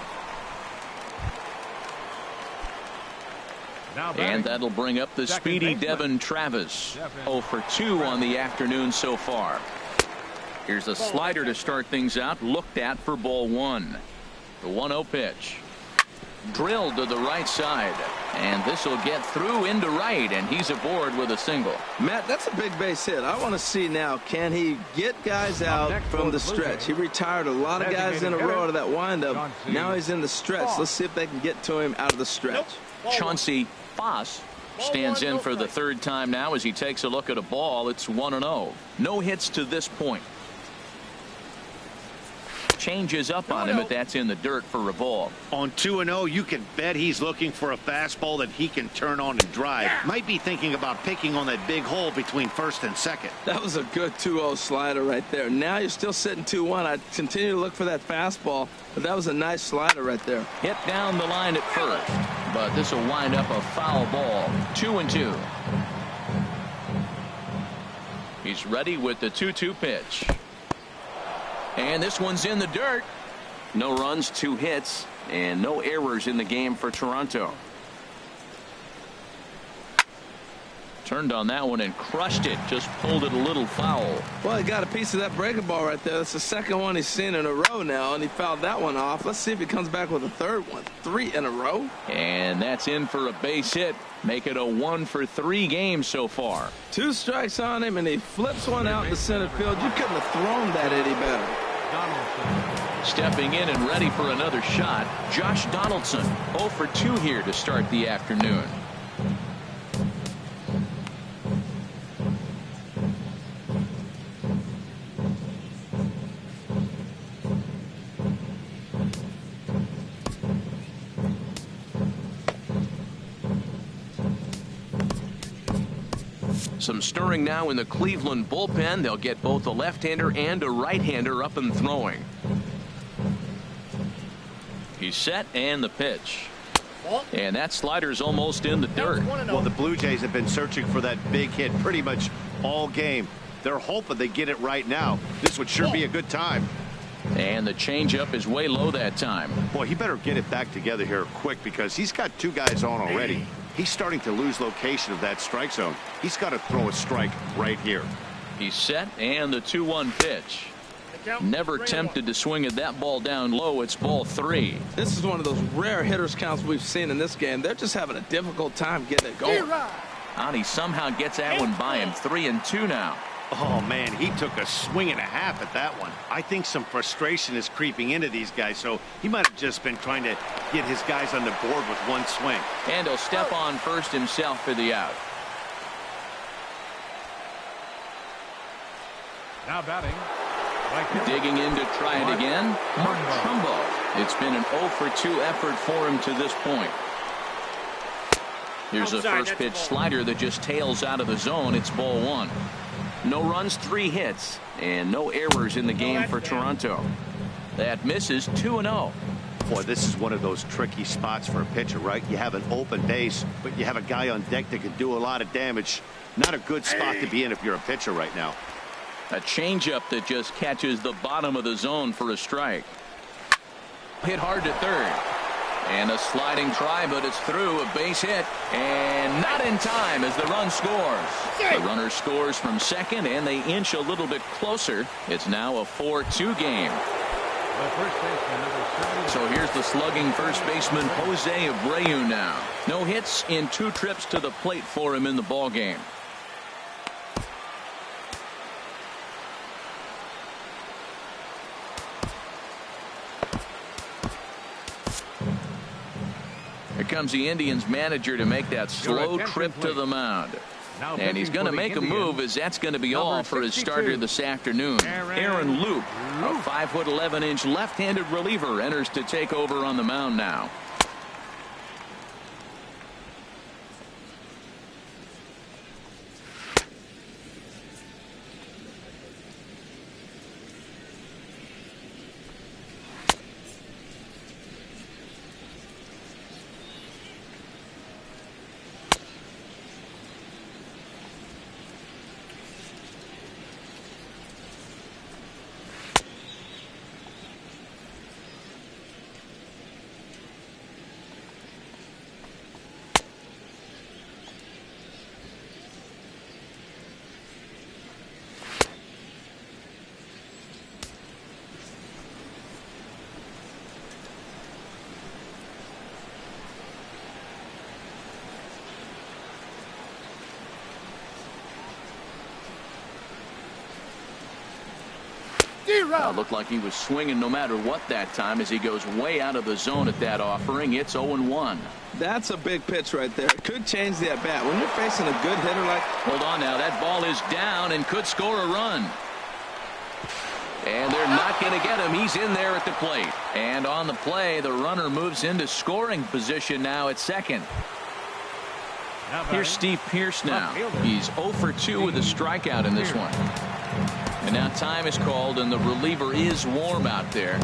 And that'll bring up the speedy Devin Travis. 0 for 2 on the afternoon so far. Here's a slider to start things out. Looked at for ball 1. The 1-0 pitch. Drilled to the right side. And this will get through into right. And he's aboard with a single. Matt, that's a big base hit. I want to see now, can he get guys out from the stretch? He retired a lot of guys in a row out of that windup. Now he's in the stretch. Let's see if they can get to him out of the stretch. Chauncey Foss stands in for the 3rd time now as he takes a look at a ball. It's 1-0. No hits to this point. Changes up on him, but that's in the dirt for a ball. On 2-0, you can bet he's looking for a fastball that he can turn on and drive. Might be thinking about picking on that big hole between 1st and 2nd. That was a good 2-0 slider right there. Now you're still sitting 2-1. I continue to look for that fastball, but that was a nice slider right there. Hit down the line at first, but this will wind up a foul ball. 2-2. He's ready with the 2-2 pitch. And this one's in the dirt. No runs, 2 hits, and no errors in the game for Toronto. Turned on that one and crushed it. Just pulled it a little foul. Well, he got a piece of that breaking ball right there. That's the 2nd one he's seen in a row now, and he fouled that one off. Let's see if he comes back with a 3rd one. 3 in a row. And that's in for a base hit. Make it a 1 for 3 game so far. 2 strikes on him, and he flips one out to center field. You couldn't have thrown that any better. Stepping in and ready for another shot, Josh Donaldson. 0 for 2 here to start the afternoon. Some stirring now in the Cleveland bullpen. They'll get both a left-hander and a right-hander up and throwing. He's set, and the pitch. And that slider's almost in the dirt. Well, the Blue Jays have been searching for that big hit pretty much all game. They're hoping they get it right now. This would sure be a good time. And the changeup is way low that time. Boy, he better get it back together here quick because he's got 2 guys on already. He's starting to lose location of that strike zone. He's got to throw a strike right here. He's set, and the 2-1 pitch. Never tempted to swing at that ball down low. It's ball 3. This is one of those rare hitters counts we've seen in this game. They're just having a difficult time getting it going. And he somehow gets that one by him. 3-2 now. Oh, man, he took a swing and a half at that one. I think some frustration is creeping into these guys, so he might have just been trying to get his guys on the board with one swing. And he'll step on first himself for the out. Now batting. Digging in to try it again, Mark Trumbo. It's been an 0 for 2 effort for him to this point. Here's a first pitch slider that just tails out of the zone. It's ball 1. No runs, 3 hits, and no errors in the game for Toronto. That misses. 2-0. Boy, this is one of those tricky spots for a pitcher, right? You have an open base, but you have a guy on deck that can do a lot of damage. Not a good spot to be in if you're a pitcher right now. A changeup that just catches the bottom of the zone for a strike. Hit hard to third. And a sliding try, but it's through. A base hit. And not in time as the run scores. The runner scores from second, and they inch a little bit closer. It's now a 4-2 game. So here's the slugging first baseman, Jose Abreu now. No hits in 2 trips to the plate for him in the ballgame. Here comes the Indians manager to make that slow trip to the mound. And he's going to make a move, as that's going to be all for his starter this afternoon. Aaron Loup, a 5'11" left-handed reliever, enters to take over on the mound now. Looked like he was swinging no matter what that time as he goes way out of the zone at that offering. It's 0-1. That's a big pitch right there. It could change the at-bat. When you're facing a good hitter like... Hold on now. That ball is down and could score a run. And they're not going to get him. He's in there at the plate. And on the play, the runner moves into scoring position now at second. Here's Steve Pearce now. He's 0 for 2 with a strikeout in this one. And now time is called, and the reliever is warm out there.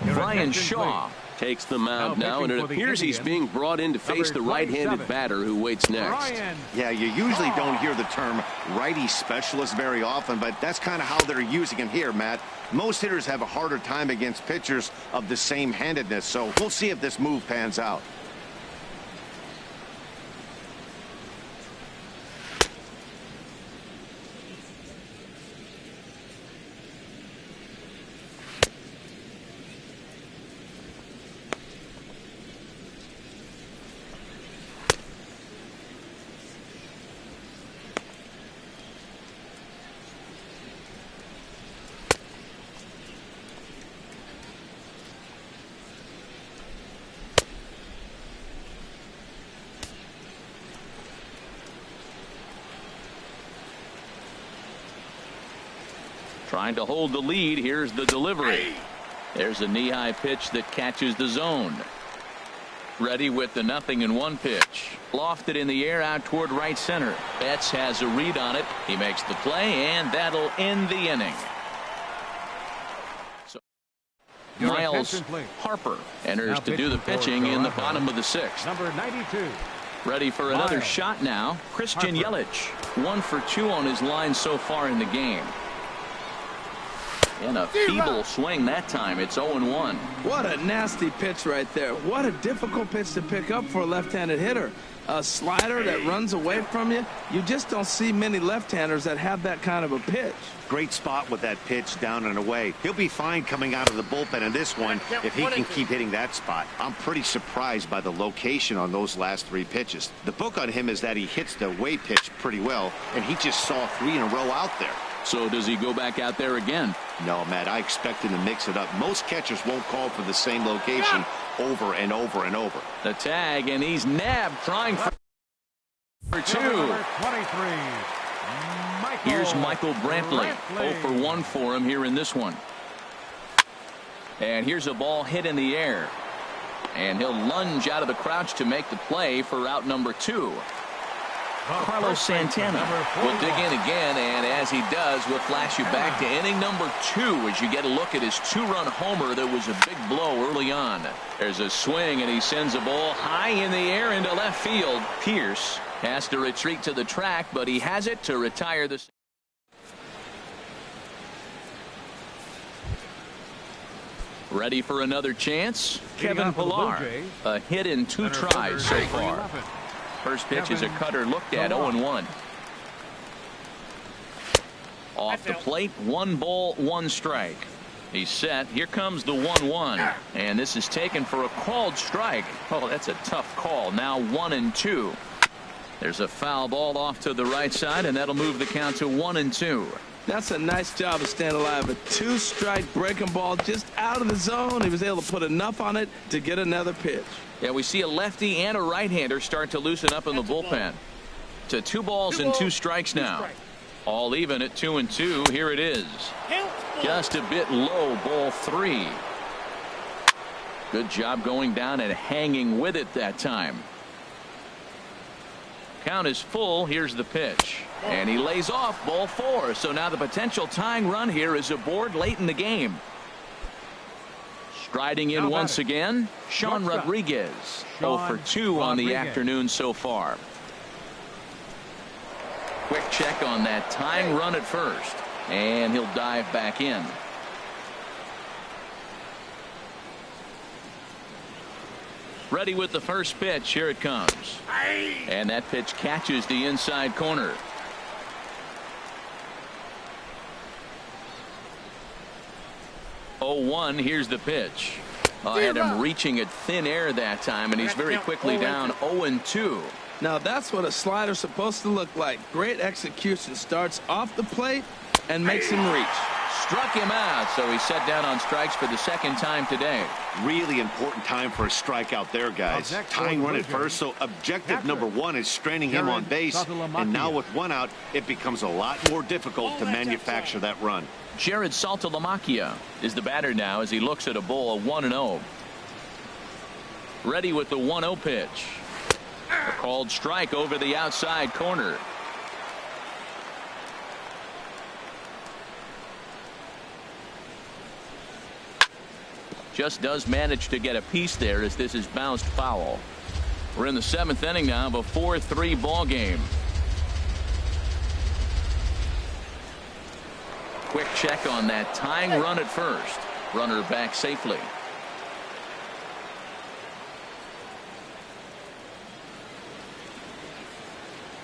Brian Shaw takes the mound now, and it appears he's being brought in to face the right-handed batter who waits next. Yeah, you usually don't hear the term righty specialist very often, but that's kind of how they're using him here, Matt. Most hitters have a harder time against pitchers of the same handedness, so we'll see if this move pans out. Trying to hold the lead. Here's the delivery. There's a knee-high pitch that catches the zone. Ready with the 0-1 pitch. Lofted in the air out toward right center. Betts has a read on it. He makes the play, and that'll end the inning. So Miles Harper enters to do the pitching in the bottom of the 6th. Number 92. Ready for another shot now. Christian Yelich. 1 for 2 on his line so far in the game. And a feeble swing that time. It's 0-1. What a nasty pitch right there. What a difficult pitch to pick up for a left-handed hitter. A slider that runs away from you. You just don't see many left-handers that have that kind of a pitch. Great spot with that pitch down and away. He'll be fine coming out of the bullpen in this one if he can keep hitting that spot. I'm pretty surprised by the location on those last 3 pitches. The book on him is that he hits the away pitch pretty well, and he just saw 3 in a row out there. So does he go back out there again? No, Matt, I expect him to mix it up. Most catchers won't call for the same location over and over and over. The tag, and he's nabbed trying for 2. Number 23. Here's Michael Brantley. 0 for 1 for him here in this one. And here's a ball hit in the air. And he'll lunge out of the crouch to make the play for out number 2. Carlos Santana will dig in again, and as he does, we'll flash you back to inning number 2 as you get a look at his 2-run homer that was a big blow early on. There's a swing, and he sends a ball high in the air into left field. Pearce has to retreat to the track, but he has it to retire the... Ready for another chance? Kevin Pillar. A hit in 2 tries so far. First pitch is a cutter looked at. 0-1. Off the plate, 1 ball, 1 strike. He's set. Here comes the 1-1. And this is taken for a called strike. Oh, that's a tough call. Now 1-2. There's a foul ball off to the right side, and that'll move the count to 1-2. That's a nice job of staying alive. A 2-strike breaking ball just out of the zone. He was able to put enough on it to get another pitch. Yeah, we see a lefty and a right-hander start to loosen up in the bullpen. To 2 balls and 2 strikes now. All even at 2-2. Here it is. Just a bit low, ball 3. Good job going down and hanging with it that time. Count is full. Here's the pitch. And he lays off, ball 4. So now the potential tying run here is aboard late in the game. Striding in once again, Sean Rodriguez. 0 for 2 on the afternoon so far. Quick check on that tying run at first. And he'll dive back in. Ready with the first pitch. Here it comes. And that pitch catches the inside corner. 0-1. Here's the pitch. Had him reaching at thin air that time, and he's very quickly down 0-2. Now that's what a slider's supposed to look like. Great execution. Starts off the plate and makes him reach. Struck him out, so he's set down on strikes for the second time today. Really important time for a strikeout there, guys. Tying run at first, so objective number one is straining him on base. And now with one out, it becomes a lot more difficult to manufacture that run. Jared Saltalamacchia is the batter now as he looks at a ball 1-0. Ready with the 1-0 pitch. A called strike over the outside corner. Just does manage to get a piece there as this is bounced foul. We're in the 7th inning now of a 4-3 ball game. Quick check on that tying run at first. Runner back safely.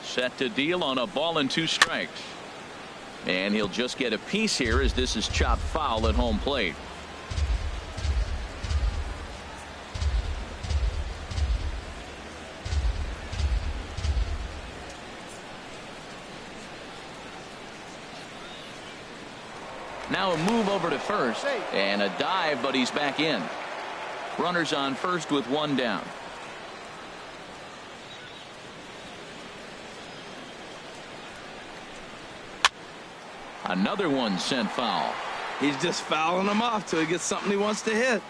Set to deal on a ball and 2 strikes. And he'll just get a piece here as this is chopped foul at home plate. Now a move over to first and a dive, but he's back in. Runners on first with 1 down. Another one sent foul. He's just fouling them off till he gets something he wants to hit.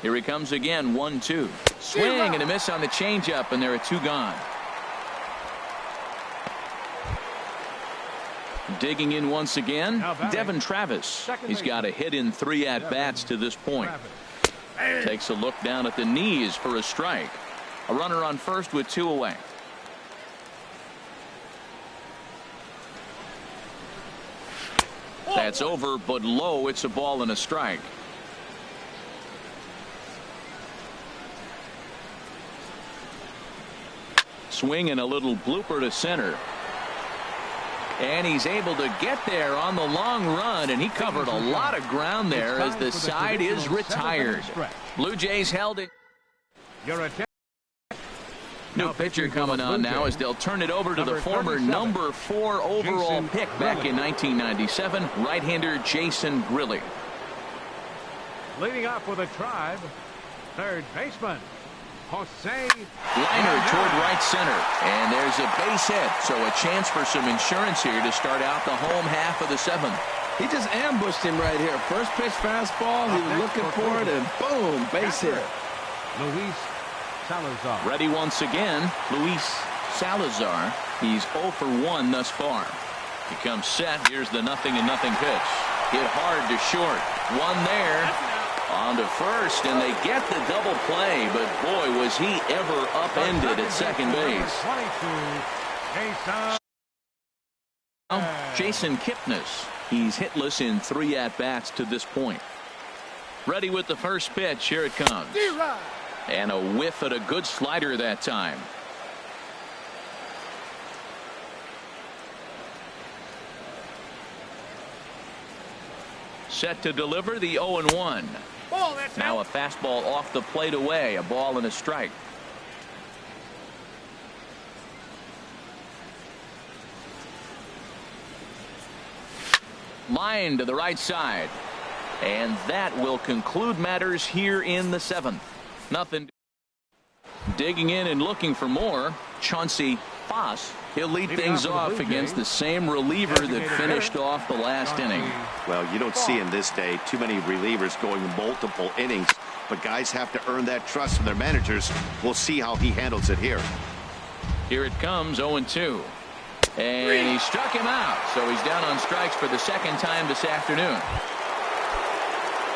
Here he comes again. 1-2. Swing and a miss on the changeup, and there are 2 gone. Digging in once again, Devin Travis. He's got a hit in 3 at-bats to this point. Takes a look down at the knees for a strike. A runner on first with 2 away. That's over, but low. It's a ball and a strike. Swing and a little blooper to center. And he's able to get there on the long run, and he covered a lot of ground there as the side is retired. Blue Jays held it. New pitcher coming on now as they'll turn it over to the former number 4 overall pick back in 1997, right-hander Jason Grilli. Leading off for the Tribe, third baseman, Jose. Liner toward right center, and there's a base hit, so a chance for some insurance here to start out the home half of the 7th. He just ambushed him right here. First pitch fastball, he was looking for it, and boom, base hit. Luis Salazar. Ready once again, Luis Salazar. He's 0 for 1 thus far. He comes set. Here's the 0-0 pitch. Hit hard to short. One there. On to first, and they get the double play, but boy, was he ever upended at second base. Jason Kipnis. He's hitless in 3 at-bats to this point. Ready with the first pitch. Here it comes. And a whiff at a good slider that time. Set to deliver the 0-1. Now a fastball off the plate away. A ball and a strike. Line to the right side. And that will conclude matters here in the 7th. Nothing. Digging in and looking for more, Chauncey Foss. He'll lead things off against the same reliever that finished off the last inning. Well, you don't see in this day too many relievers going multiple innings, but guys have to earn that trust from their managers. We'll see how he handles it here. Here it comes, 0-2. And he struck him out, so he's down on strikes for the second time this afternoon.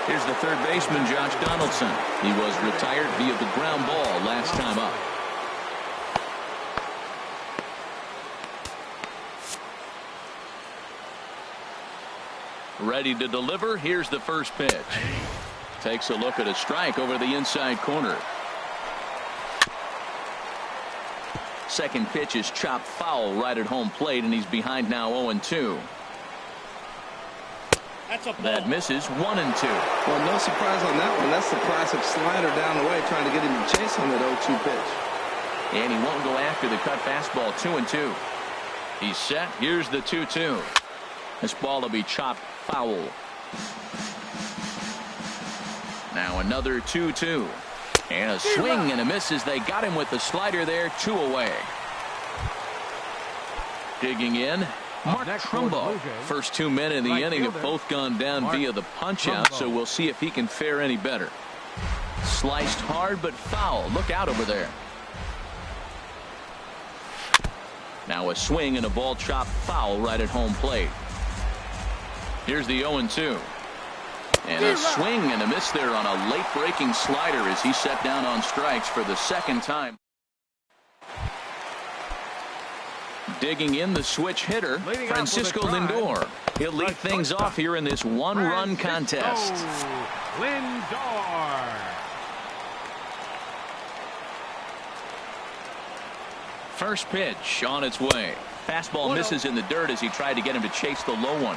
Here's the third baseman, Josh Donaldson. He was retired via the ground ball last time up. Ready to deliver. Here's the first pitch. Takes a look at a strike over the inside corner. Second pitch is chopped foul right at home plate, and he's behind now 0-2. That misses 1-2. Well, no surprise on that one. That's the classic slider down the way, trying to get him to chase on that 0-2 pitch. And he won't go after the cut fastball. 2-2. He's set. Here's the 2-2. This ball will be chopped foul. Now another 2-2. And a swing and a miss as they got him with the slider there. 2 away. Digging in, Mark Trumbo. First 2 men in the inning have both gone down via the punch out, so we'll see if he can fare any better. Sliced hard but foul. Look out over there. Now a swing and a ball chopped foul right at home plate. Here's the 0-2. And a swing and a miss there on a late breaking slider as he set down on strikes for the second time. Digging in the switch hitter, Francisco Lindor. He'll lead things off here in this 1-run contest. Lindor. First pitch on its way. Fastball misses in the dirt as he tried to get him to chase the low one.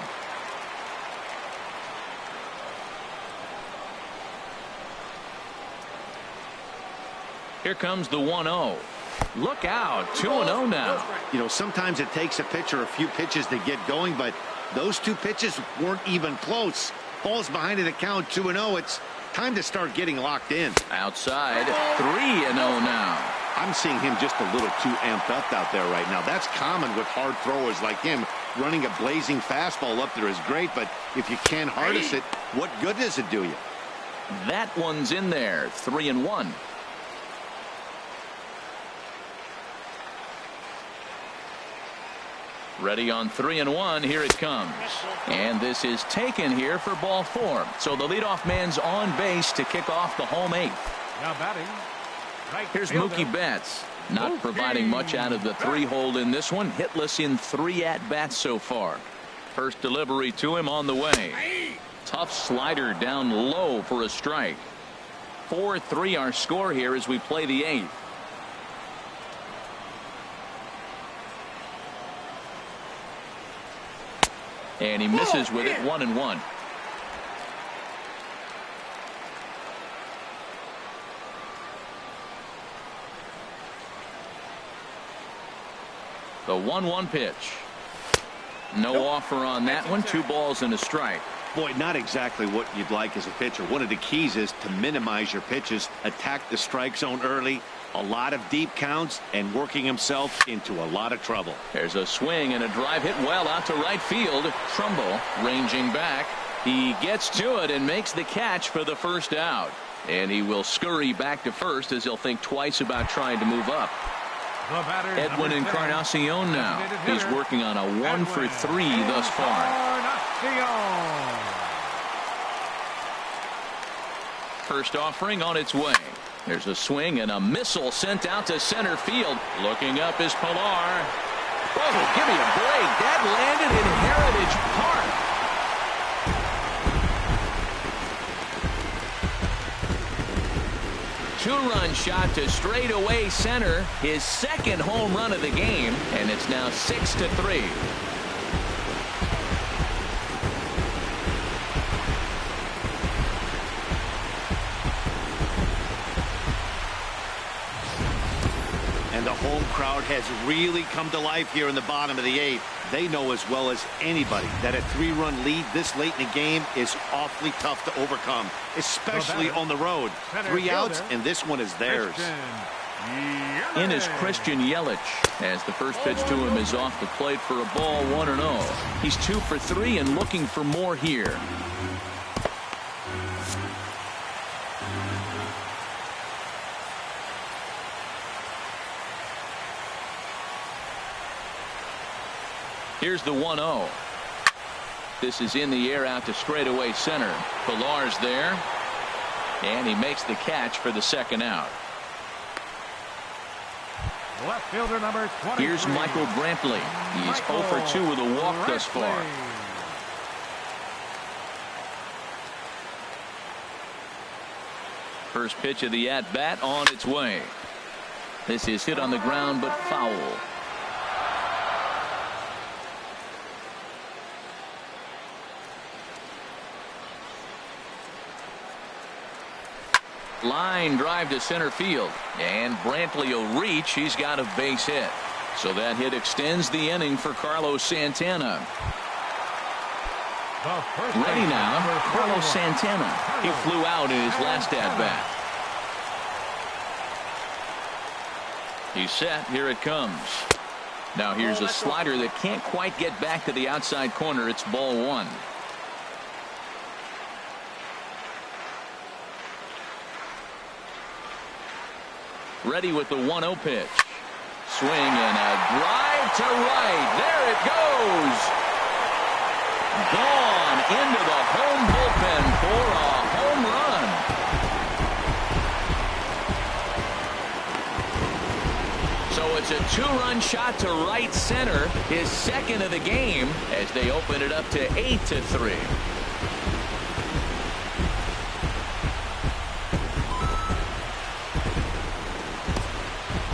Here comes the 1-0. Look out, 2-0 now. You know, sometimes it takes a pitcher a few pitches to get going, but those 2 pitches weren't even close. Ball's behind in the count, 2-0. It's time to start getting locked in. Outside, 3-0 now. I'm seeing him just a little too amped up out there right now. That's common with hard throwers like him. Running a blazing fastball up there is great, but if you can't harness it, what good does it do you? That one's in there, 3-1. Ready on 3-1. Here it comes. And this is taken here for ball 4. So the leadoff man's on base to kick off the home 8th. Now batting. Here's Mookie Betts. Not providing much out of the 3-hole in this one. Hitless in 3 at-bats so far. First delivery to him on the way. Tough slider down low for a strike. 4-3 our score here as we play the 8th. And he misses with it, 1-1. The 1-1 pitch. No offer on that one. 2 balls and a strike. Boy, not exactly what you'd like as a pitcher. One of the keys is to minimize your pitches, attack the strike zone early, a lot of deep counts, and working himself into a lot of trouble. There's a swing and a drive hit well out to right field. Trumbo ranging back. He gets to it and makes the catch for the first out. And he will scurry back to first as he'll think twice about trying to move up. Edwin Encarnacion now. He's working on a 1-for-3 thus far. First offering on its way. There's a swing and a missile sent out to center field. Looking up is Pilar. Oh, give me a break. That landed in Heritage Park. Two-run shot to straightaway center. His second home run of the game, and it's now 6-3. And the home crowd has really come to life here in the bottom of the 8th. They know as well as anybody that a 3-run lead this late in the game is awfully tough to overcome, especially on the road. 3 outs, and this one is theirs. In is Christian Yelich as the first pitch to him is off the plate for a ball, 1-0. He's 2 for 3 and looking for more here. Here's the 1-0. This is in the air out to straightaway center. Pilar's there. And he makes the catch for the second out. Left fielder number 23. Here's Michael Brantley. He's 0 for 2 with a walk thus far. First pitch of the at-bat on its way. This is hit on the ground but foul. Line drive to center field, and Brantley will reach. He's got a base hit, so that hit extends the inning for Carlos Santana. Ready now, Carlos Santana. He flew out in his last at-bat. He's set. Here it comes. Now here's a slider that can't quite get back to the outside corner. It's ball one. Ready with the 1-0 pitch. Swing and a drive to right. There it goes. Gone into the home bullpen for a home run. So it's a two-run shot to right center, his second of the game, as they open it up to 8-3.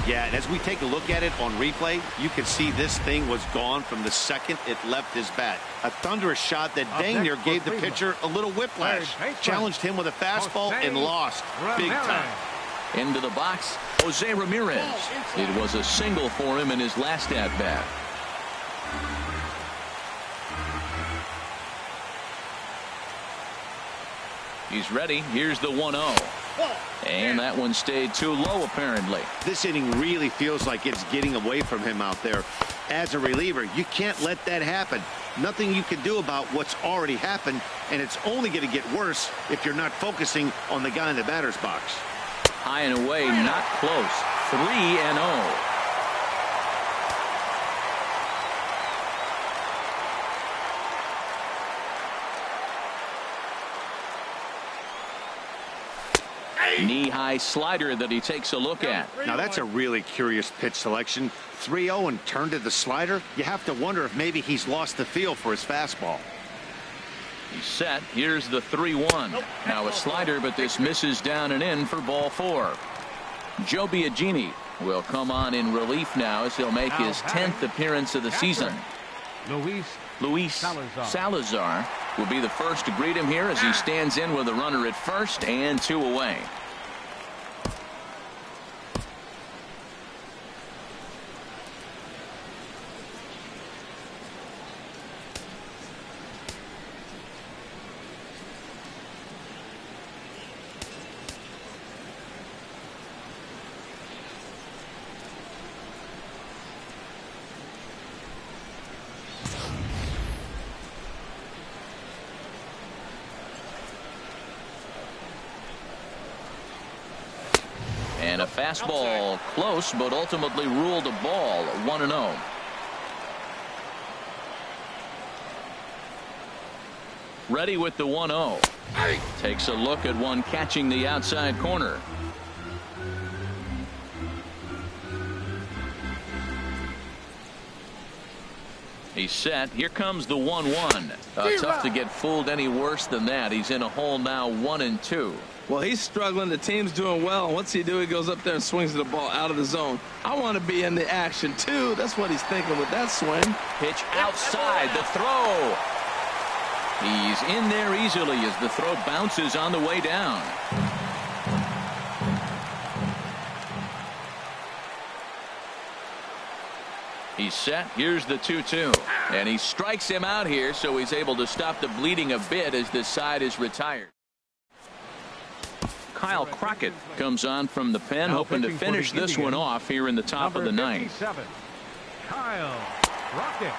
Yeah, and as we take a look at it on replay, you can see this thing was gone from the second it left his bat. A thunderous shot that dang near gave the pitcher a little whiplash. Challenged him with a fastball and lost big time. Into the box, Jose Ramirez. It was a single for him in his last at-bat. He's ready. Here's the 1-0. And that one stayed too low, apparently. This inning really feels like it's getting away from him out there. As a reliever, you can't let that happen. Nothing you can do about what's already happened, and it's only going to get worse if you're not focusing on the guy in the batter's box. High and away, not close. 3-0. Knee-high slider that he takes a look at. Now that's a really curious pitch selection. 3-0 and turned to the slider. You have to wonder if maybe he's lost the feel for his fastball. He's set. Here's the 3-1. Now a slider, but this misses down and in for ball 4. Joe Biagini will come on in relief now as he'll make his 10th appearance of the season. Luis Salazar will be the first to greet him here as he stands in with a runner at first and 2 away. And a fastball close, but ultimately ruled a ball. 1-0. Ready with the 1-0. Takes a look at one catching the outside corner. He's set. Here comes the 1-1. Tough to get fooled any worse than that. He's in a hole now, 1-2. Well, he's struggling. The team's doing well. What's he do? He goes up there and swings the ball out of the zone. I want to be in the action, too. That's what he's thinking with that swing. Pitch outside. The throw. He's in there easily as the throw bounces on the way down. He's set. Here's the 2-2. And he strikes him out here, so he's able to stop the bleeding a bit as this side is retired. Kyle Crockett comes on from the pen, hoping to finish this one off here in the top of the ninth. Kyle Crockett.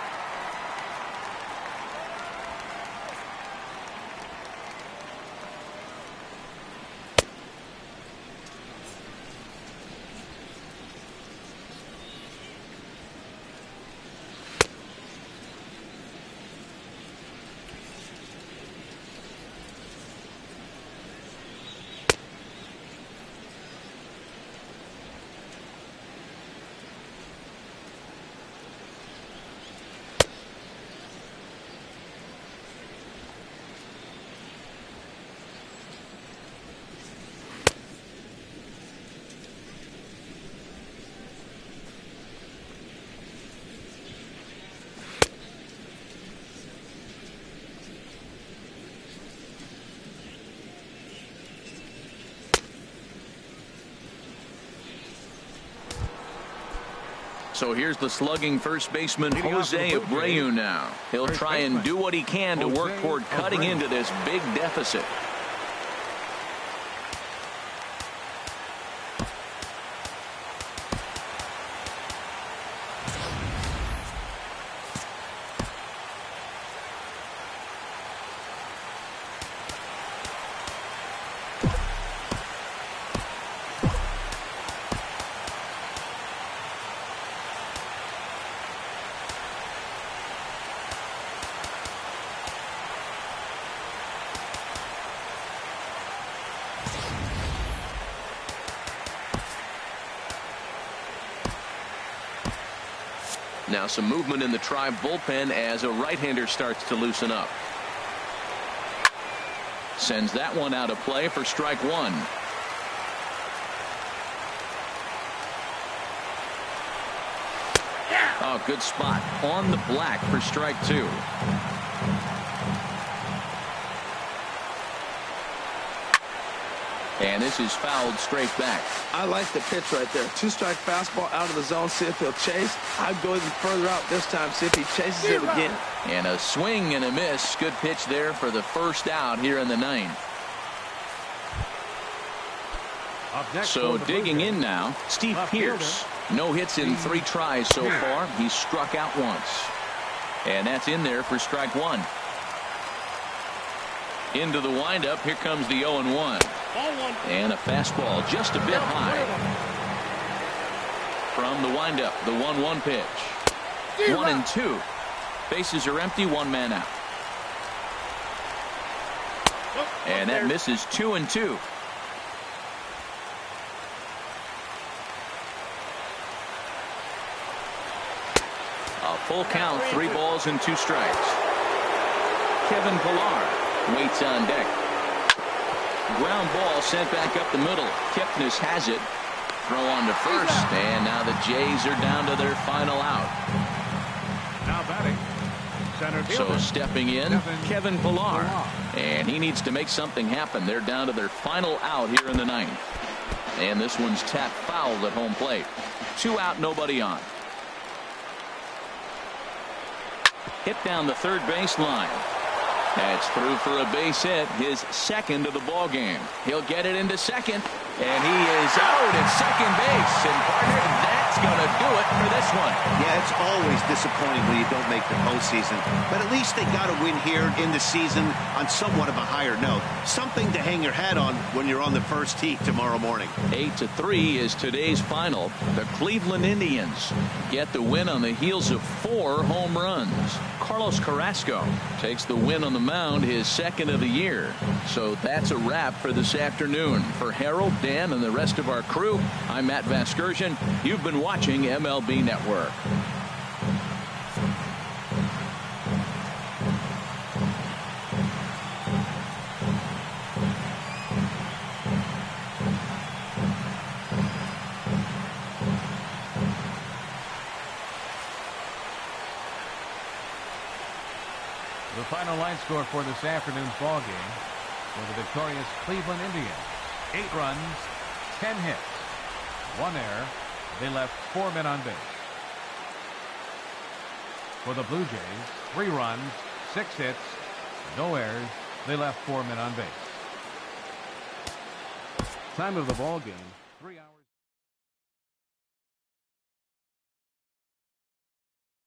So here's the slugging first baseman Jose Abreu now. He'll try and do what he can to work toward cutting into this big deficit. Now some movement in the Tribe bullpen as a right-hander starts to loosen up. Sends that one out of play for strike one. Oh, good spot on the black for strike two. And this is fouled straight back. I like the pitch right there. Two-strike fastball out of the zone. See if he'll chase. I'd go even further out this time. See if he chases it again. And a swing and a miss. Good pitch there for the first out here in the ninth. So digging in now, Steve Pearce. No hits in 3 tries so far. He's struck out once. And that's in there for strike one. Into the windup. Here comes the 0-1. And a fastball just a bit high. From the windup, the 1-1 pitch. 1-2. Bases are empty, 1 man out. And that misses 2-2. A full count, 3 balls and 2 strikes. Kevin Pillar waits on deck. Ground ball sent back up the middle. Kipnis has it. Throw on to first, and now the Jays are down to their final out. Now batting, center fielder. So stepping in, Kevin Pillar, and he needs to make something happen. They're down to their final out here in the ninth, and this one's tapped foul at home plate. 2 out, nobody on. Hit down the third base line. That's through for a base hit, his second of the ball game. He'll get it into second, and he is out at second base. And partner, that's going to do it for this one. Yeah, it's always disappointing when you don't make the postseason, but at least they got a win here in the season on somewhat of a higher note. Something to hang your hat on when you're on the first tee tomorrow morning. 8-3 is today's final. The Cleveland Indians get the win on the heels of 4 home runs. Carlos Carrasco takes the win on the mound, his second of the year. So that's a wrap for this afternoon. For Harold, Dan, and the rest of our crew, I'm Matt Vasgersian. You've been watching MLB Network. The final line score for this afternoon's ball game for the victorious Cleveland Indians: 8 runs, 10 hits, 1 error. They left 4 men on base. For the Blue Jays, 3 runs, 6 hits, no errors. They left 4 men on base. Time of the ball game, 3 hours.